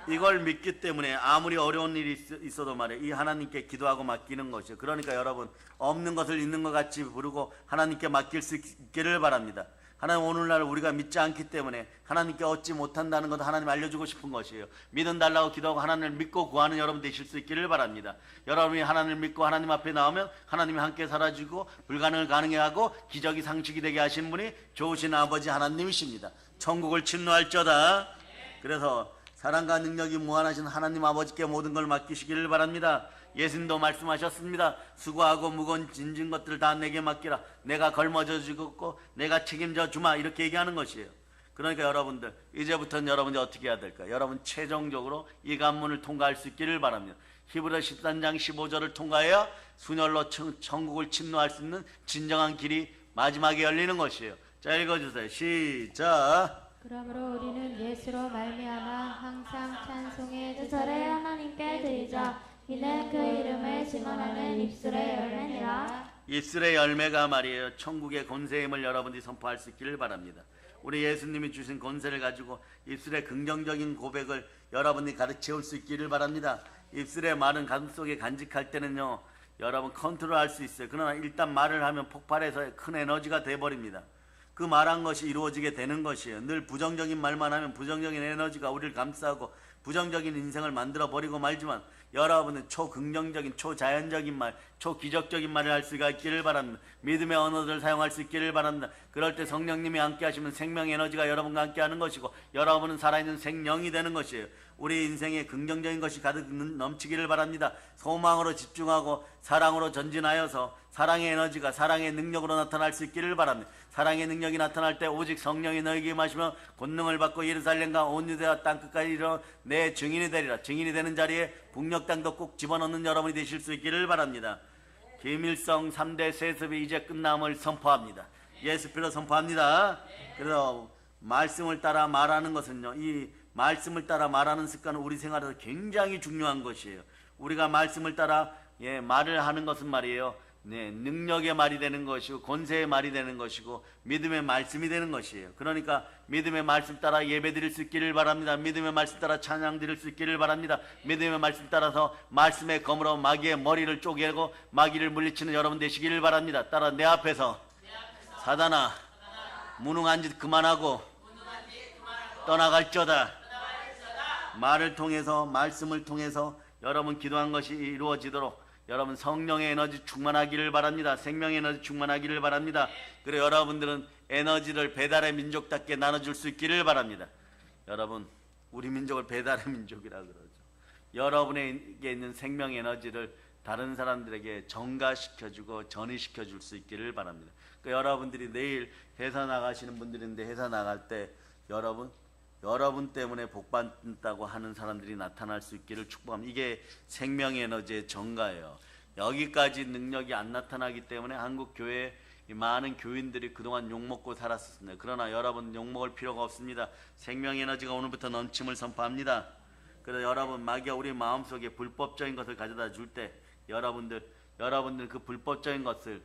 이걸 믿기 때문에 아무리 어려운 일이 있어도 말이에요, 이 하나님께 기도하고 맡기는 것이에요. 그러니까 여러분, 없는 것을 있는 것 같이 부르고 하나님께 맡길 수 있기를 바랍니다. 하나님, 오늘날 우리가 믿지 않기 때문에 하나님께 얻지 못한다는 것도 하나님 알려주고 싶은 것이에요. 믿음 달라고 기도하고 하나님을 믿고 구하는 여러분 되실 수 있기를 바랍니다. 여러분이 하나님을 믿고 하나님 앞에 나오면 하나님이 함께 살아주고 불가능을 가능하게 하고 기적이 상식이 되게 하신 분이 좋으신 아버지 하나님이십니다. 천국을 침노할저다. 그래서 사랑과 능력이 무한하신 하나님 아버지께 모든 걸 맡기시기를 바랍니다. 예수님도 말씀하셨습니다. 수고하고 무거운 짐진 것들을 다 내게 맡기라. 내가 걸머져 주고 내가 책임져 주마. 이렇게 얘기하는 것이에요. 그러니까 여러분들, 이제부터는 여러분이 어떻게 해야 될까? 여러분 최종적으로 이 관문을 통과할 수 있기를 바랍니다. 히브리서 13장 15절을 통과해야 순혈로 천국을 침노할 수 있는 진정한 길이 마지막에 열리는 것이에요. 자, 읽어주세요. 시작. 그러므로 우리는 예수로 말미암아 항상 찬송의 제사를 하나님께 드리자. 이는 그 이름을 증언하는 입술의 열매니라. 입술의 열매가 말이에요, 천국의 권세임을 여러분들이 선포할 수 있기를 바랍니다. 우리 예수님이 주신 권세를 가지고 입술의 긍정적인 고백을 여러분이 가르쳐올 수 있기를 바랍니다. 입술의 말은 가슴속에 간직할 때는요, 여러분 컨트롤할 수 있어요. 그러나 일단 말을 하면 폭발해서 큰 에너지가 돼버립니다. 그 말한 것이 이루어지게 되는 것이에요. 늘 부정적인 말만 하면 부정적인 에너지가 우리를 감싸고 부정적인 인생을 만들어 버리고 말지만, 여러분은 초긍정적인, 초자연적인 말, 초기적적인 말을 할 수가 있기를 바랍니다. 믿음의 언어를 사용할 수 있기를 바랍니다. 그럴 때 성령님이 함께 하시면 생명 에너지가 여러분과 함께 하는 것이고 여러분은 살아있는 생명이 되는 것이에요. 우리 인생에 긍정적인 것이 가득 넘치기를 바랍니다. 소망으로 집중하고 사랑으로 전진하여서 사랑의 에너지가 사랑의 능력으로 나타날 수 있기를 바랍니다. 사랑의 능력이 나타날 때 오직 성령이 너에게 임하시며 권능을 받고 예루살렘과 온 유대와 땅끝까지 이르러 내 증인이 되리라. 증인이 되는 자리에 북녘 땅도 꼭 집어넣는 여러분이 되실 수 있기를 바랍니다. 김일성 3대 세습이 이제 끝남을 선포합니다. 예수피로 선포합니다. 그래서 말씀을 따라 말하는 것은요, 이 말씀을 따라 말하는 습관은 우리 생활에서 굉장히 중요한 것이에요. 우리가 말씀을 따라 말을 하는 것은 말이에요, 능력의 말이 되는 것이고 권세의 말이 되는 것이고 믿음의 말씀이 되는 것이에요. 그러니까 믿음의 말씀 따라 예배 드릴 수 있기를 바랍니다. 믿음의 말씀 따라 찬양 드릴 수 있기를 바랍니다. 믿음의 말씀 따라서 말씀의 검으로 마귀의 머리를 쪼개고 마귀를 물리치는 여러분 되시기를 바랍니다. 따라 내 앞에서 사단아, 무능한 짓 그만하고 떠나갈저다. 말을 통해서, 말씀을 통해서 여러분 기도한 것이 이루어지도록 여러분 성령의 에너지 충만하기를 바랍니다. 생명의 에너지 충만하기를 바랍니다. 그리고 여러분들은 에너지를 배달의 민족답게 나눠줄 수 있기를 바랍니다. 여러분, 우리 민족을 배달의 민족이라 그러죠. 여러분에게 있는 생명 에너지를 다른 사람들에게 전가시켜주고 전이시켜줄 수 있기를 바랍니다. 그러니까 여러분들이 내일 회사 나가시는 분들인데 회사 나갈 때 여러분 때문에 복받는다고 하는 사람들이 나타날 수 있기를 축복합니다. 이게 생명의 에너지의 전가예요. 여기까지 능력이 안 나타나기 때문에 한국 교회에 많은 교인들이 그동안 욕먹고 살았습니다. 그러나 여러분 욕먹을 필요가 없습니다. 생명의 에너지가 오늘부터 넘침을 선포합니다. 그래서 여러분, 마귀가 우리 마음속에 불법적인 것을 가져다 줄 때 여러분들 그 불법적인 것을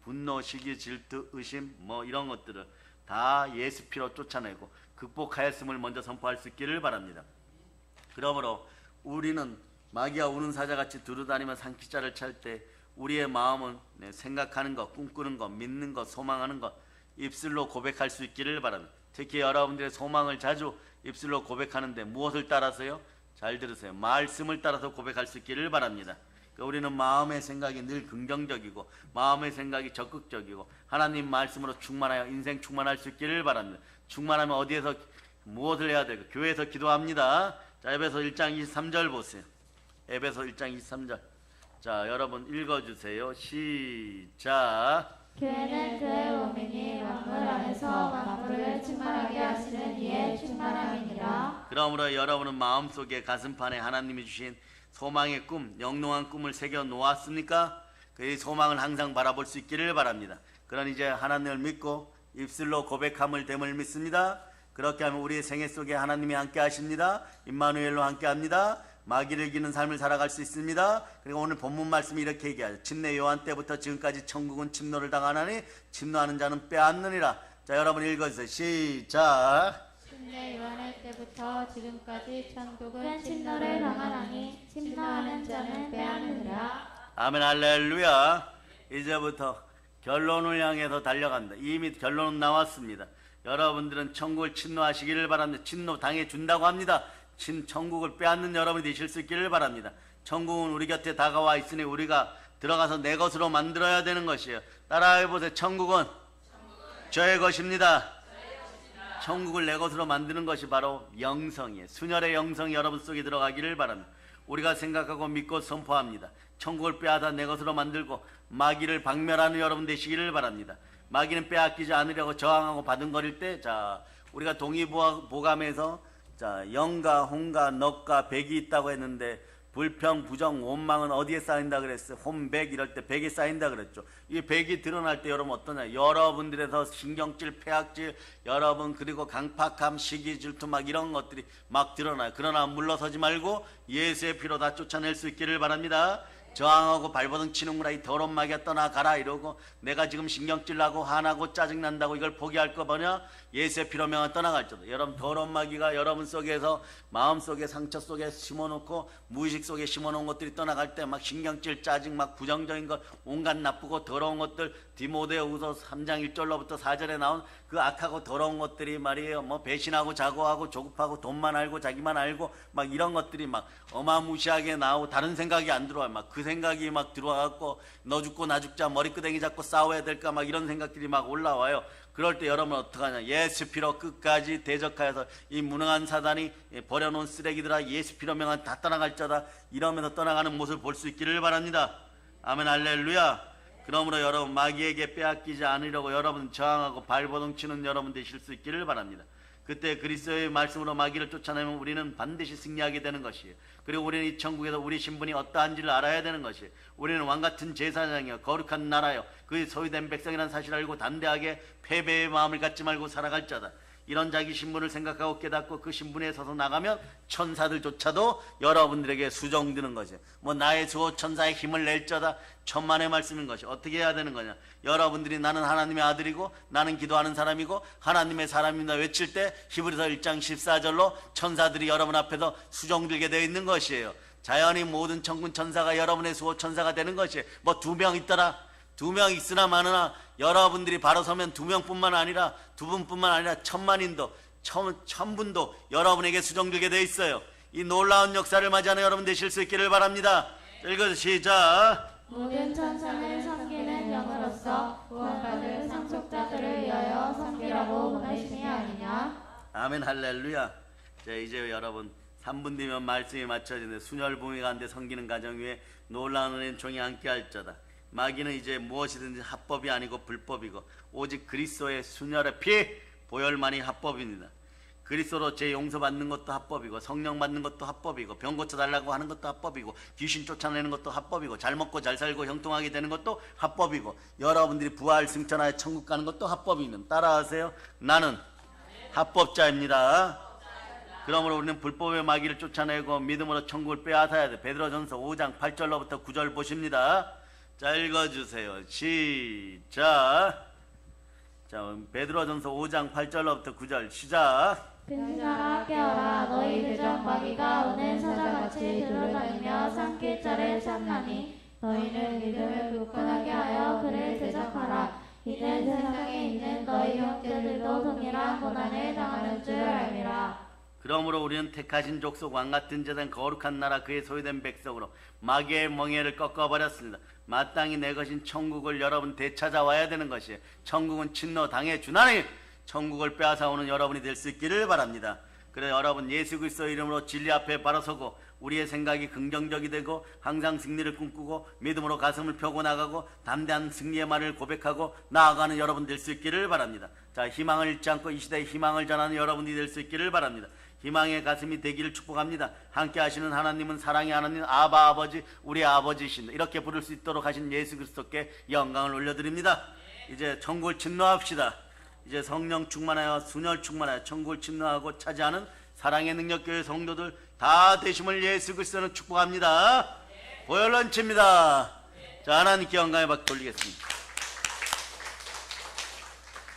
분노, 시기, 질투, 의심 이런 것들을 다 예수 피로 쫓아내고 극복하였음을 먼저 선포할 수 있기를 바랍니다. 그러므로 우리는 마귀가 우는 사자같이 두루다니며 산기자를 찰 때 우리의 마음은 생각하는 것, 꿈꾸는 것, 믿는 것, 소망하는 것 입술로 고백할 수 있기를 바랍니다. 특히 여러분들의 소망을 자주 입술로 고백하는데 무엇을 따라서요? 잘 들으세요. 말씀을 따라서 고백할 수 있기를 바랍니다. 그러니까 우리는 마음의 생각이 늘 긍정적이고 마음의 생각이 적극적이고 하나님 말씀으로 충만하여 인생 충만할 수 있기를 바랍니다. 충만하면 어디에서 무엇을 해야 될까? 교회에서 기도합니다. 자, 에베소 1장 23절 보세요. 에베소 1장 23절. 자, 여러분 읽어주세요. 시작. 교회는 그의 몸이니 만물 안에서 만물을 충만하게 하시는 이의 충만함이니라. 그러므로 여러분은 마음속에 가슴판에 하나님이 주신 소망의 꿈, 영롱한 꿈을 새겨 놓았습니까? 그 소망을 항상 바라볼 수 있기를 바랍니다. 그런 이제 하나님을 믿고 입술로 고백함을 됨을 믿습니다. 그렇게 하면 우리의 생애 속에 하나님이 함께 하십니다. 임마누엘로 함께 합니다. 마귀를 이기는 삶을 살아갈 수 있습니다. 그리고 오늘 본문 말씀이 이렇게 얘기하죠. 침례 요한 때부터 지금까지 천국은 침노를 당하나니 침노하는 자는 빼앗느니라. 자, 여러분 읽어주세요. 시작. 침례 요한의 때부터 지금까지 천국은 침노를 당하나니 침노하는 자는 빼앗느니라. 아멘 할렐루야. 이제부터 결론을 향해서 달려간다. 이미 결론은 나왔습니다. 여러분들은 천국을 침노하시기를 바랍니다. 침노 당해준다고 합니다. 천국을 빼앗는 여러분이 되실 수 있기를 바랍니다. 천국은 우리 곁에 다가와 있으니 우리가 들어가서 내 것으로 만들어야 되는 것이에요. 따라해보세요. 천국은 저의 것입니다. 천국을 내 것으로 만드는 것이 바로 영성이에요. 순혈의 영성이 여러분 속에 들어가기를 바랍니다. 우리가 생각하고 믿고 선포합니다. 천국을 빼앗아 내 것으로 만들고 마귀를 박멸하는 여러분 되시기를 바랍니다. 마귀는 빼앗기지 않으려고 저항하고 바둥거릴 때, 자, 우리가 동의보감에서 자, 영과 홍과 넉과 백이 있다고 했는데 불평, 부정, 원망은 어디에 쌓인다 그랬어요? 혼백 이럴 때 백이 쌓인다 그랬죠. 이 백이 드러날 때 여러분 어떠냐? 여러분들에서 신경질, 폐악질, 여러분 그리고 강팍함, 시기, 질투 막 이런 것들이 막 드러나요. 그러나 물러서지 말고 예수의 피로 다 쫓아낼 수 있기를 바랍니다. 저항하고 발버둥 치는구나 이 더러운 마귀야 떠나가라 이러고 내가 지금 신경질나고 화나고 짜증난다고 이걸 포기할 거 뭐냐? 예수의 피로 명한 떠나갈지어다. 여러분 더러운 마귀가 여러분 속에서 마음속에 상처 속에 심어놓고 무의식 속에 심어놓은 것들이 떠나갈 때 막 신경질 짜증 막 부정적인 것 온갖 나쁘고 더러운 것들 디모데후서 3장 1절로부터 4절에 나온 그 악하고 더러운 것들이 말이에요. 뭐 배신하고 자고하고 조급하고 돈만 알고 자기만 알고 막 이런 것들이 막 어마무시하게 나오고 다른 생각이 안 들어와요. 막 그 생각이 막 들어와갖고 너 죽고 나 죽자 머리끄댕이 잡고 싸워야 될까 막 이런 생각들이 막 올라와요. 그럴 때 여러분 어떡하냐? 예수 피로 끝까지 대적하여서 이 무능한 사단이 버려놓은 쓰레기들아 예수 피로 명한 다 떠나갈자다 이러면서 떠나가는 모습을 볼 수 있기를 바랍니다. 아멘 할렐루야. 그러므로 여러분 마귀에게 빼앗기지 않으려고 여러분 저항하고 발버둥 치는 여러분 되실 수 있기를 바랍니다. 그때 그리스도의 말씀으로 마귀를 쫓아내면 우리는 반드시 승리하게 되는 것이에요. 그리고 우리는 이 천국에서 우리 신분이 어떠한지를 알아야 되는 것이에요. 우리는 왕같은 제사장이요 거룩한 나라요 그 소유된 백성이라는 사실을 알고 담대하게 패배의 마음을 갖지 말고 살아갈 자다. 이런 자기 신분을 생각하고 깨닫고 그 신분에 서서 나가면 천사들조차도 여러분들에게 수종드는 거죠. 뭐 나의 수호 천사의 힘을 낼 자다. 천만의 말씀인 것이 어떻게 해야 되는 거냐? 여러분들이 나는 하나님의 아들이고 나는 기도하는 사람이고 하나님의 사람입니다 외칠 때 히브리서 1장 14절로 천사들이 여러분 앞에서 수종들게 되어 있는 것이에요. 자연히 모든 천군 천사가 여러분의 수호 천사가 되는 것이에요. 뭐 2명 있더라. 2명 있으나 마느나 여러분들이 바로 서면 2명뿐만 아니라 2분뿐만 아니라 천만인도 천분도 여러분에게 수종들게 되어 있어요. 이 놀라운 역사를 맞이하는 여러분 되실 수 있기를 바랍니다. 읽어서 시작. 모든 천사를 섬기는 영으로서 구원받을 상속자들을 위하여 섬기라고 보내심이 아니냐. 아멘 할렐루야. 자, 이제 여러분 3분 뒤면 말씀이 맞춰지는데 순혈봉이 가운데 섬기는 가정 위에 놀라운 은혜는 종이 함께 할 자다. 마귀는 이제 무엇이든지 합법이 아니고 불법이고 오직 그리스도의 순혈의 피 보혈만이 합법입니다. 그리스도로 제 용서받는 것도 합법이고 성령 받는 것도 합법이고 병 고쳐달라고 하는 것도 합법이고 귀신 쫓아내는 것도 합법이고 잘 먹고 잘 살고 형통하게 되는 것도 합법이고 여러분들이 부활 승천하여 천국 가는 것도 합법입니다. 따라하세요. 나는 합법자입니다. 그러므로 우리는 불법의 마귀를 쫓아내고 믿음으로 천국을 빼앗아야 돼. 베드로전서 5장 8절로부터 9절 보십니다. 자, 읽어주세요. 시작. 자, 베드로전서 5장 8절로부터 9절 시작. 근사라 깨어라 너희 대적 마귀가 오는 사자같이 돌아다니며 삼킬 자를 찾나니 너희는 믿음을 굳건하게 하여 그를 대적하라. 이는 세상에 있는 너희 형제들도 동일한 고난을 당하는 줄 알미라. 그러므로 우리는 택하신 족속 왕같은 제단 거룩한 나라 그의 소유된 백성으로 마귀의 멍에를 꺾어버렸습니다. 마땅히 내 것인 천국을 여러분 되찾아와야 되는 것이에요. 천국은 침노 당해주나니 천국을 빼앗아오는 여러분이 될 수 있기를 바랍니다. 그래 여러분 예수 그리스도 이름으로 진리 앞에 바로 서고 우리의 생각이 긍정적이 되고 항상 승리를 꿈꾸고 믿음으로 가슴을 펴고 나가고 담대한 승리의 말을 고백하고 나아가는 여러분 될 수 있기를 바랍니다. 자, 희망을 잃지 않고 이 시대에 희망을 전하는 여러분이 될 수 있기를 바랍니다. 희망의 가슴이 되기를 축복합니다. 함께 하시는 하나님은 사랑의 하나님 아바 아버지, 우리 아버지이신다. 이렇게 부를 수 있도록 하신 예수 그리스도께 영광을 올려드립니다. 이제 천국을 침노합시다. 이제 성령 충만하여 순혈 충만하여 천국을 침노하고 차지하는 사랑의 능력교회 성도들 다 되심을 예수 그리스도는 축복합니다. 보혈런치입니다. 자, 하나님께 영광의 박 돌리겠습니다.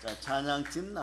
자, 찬양팀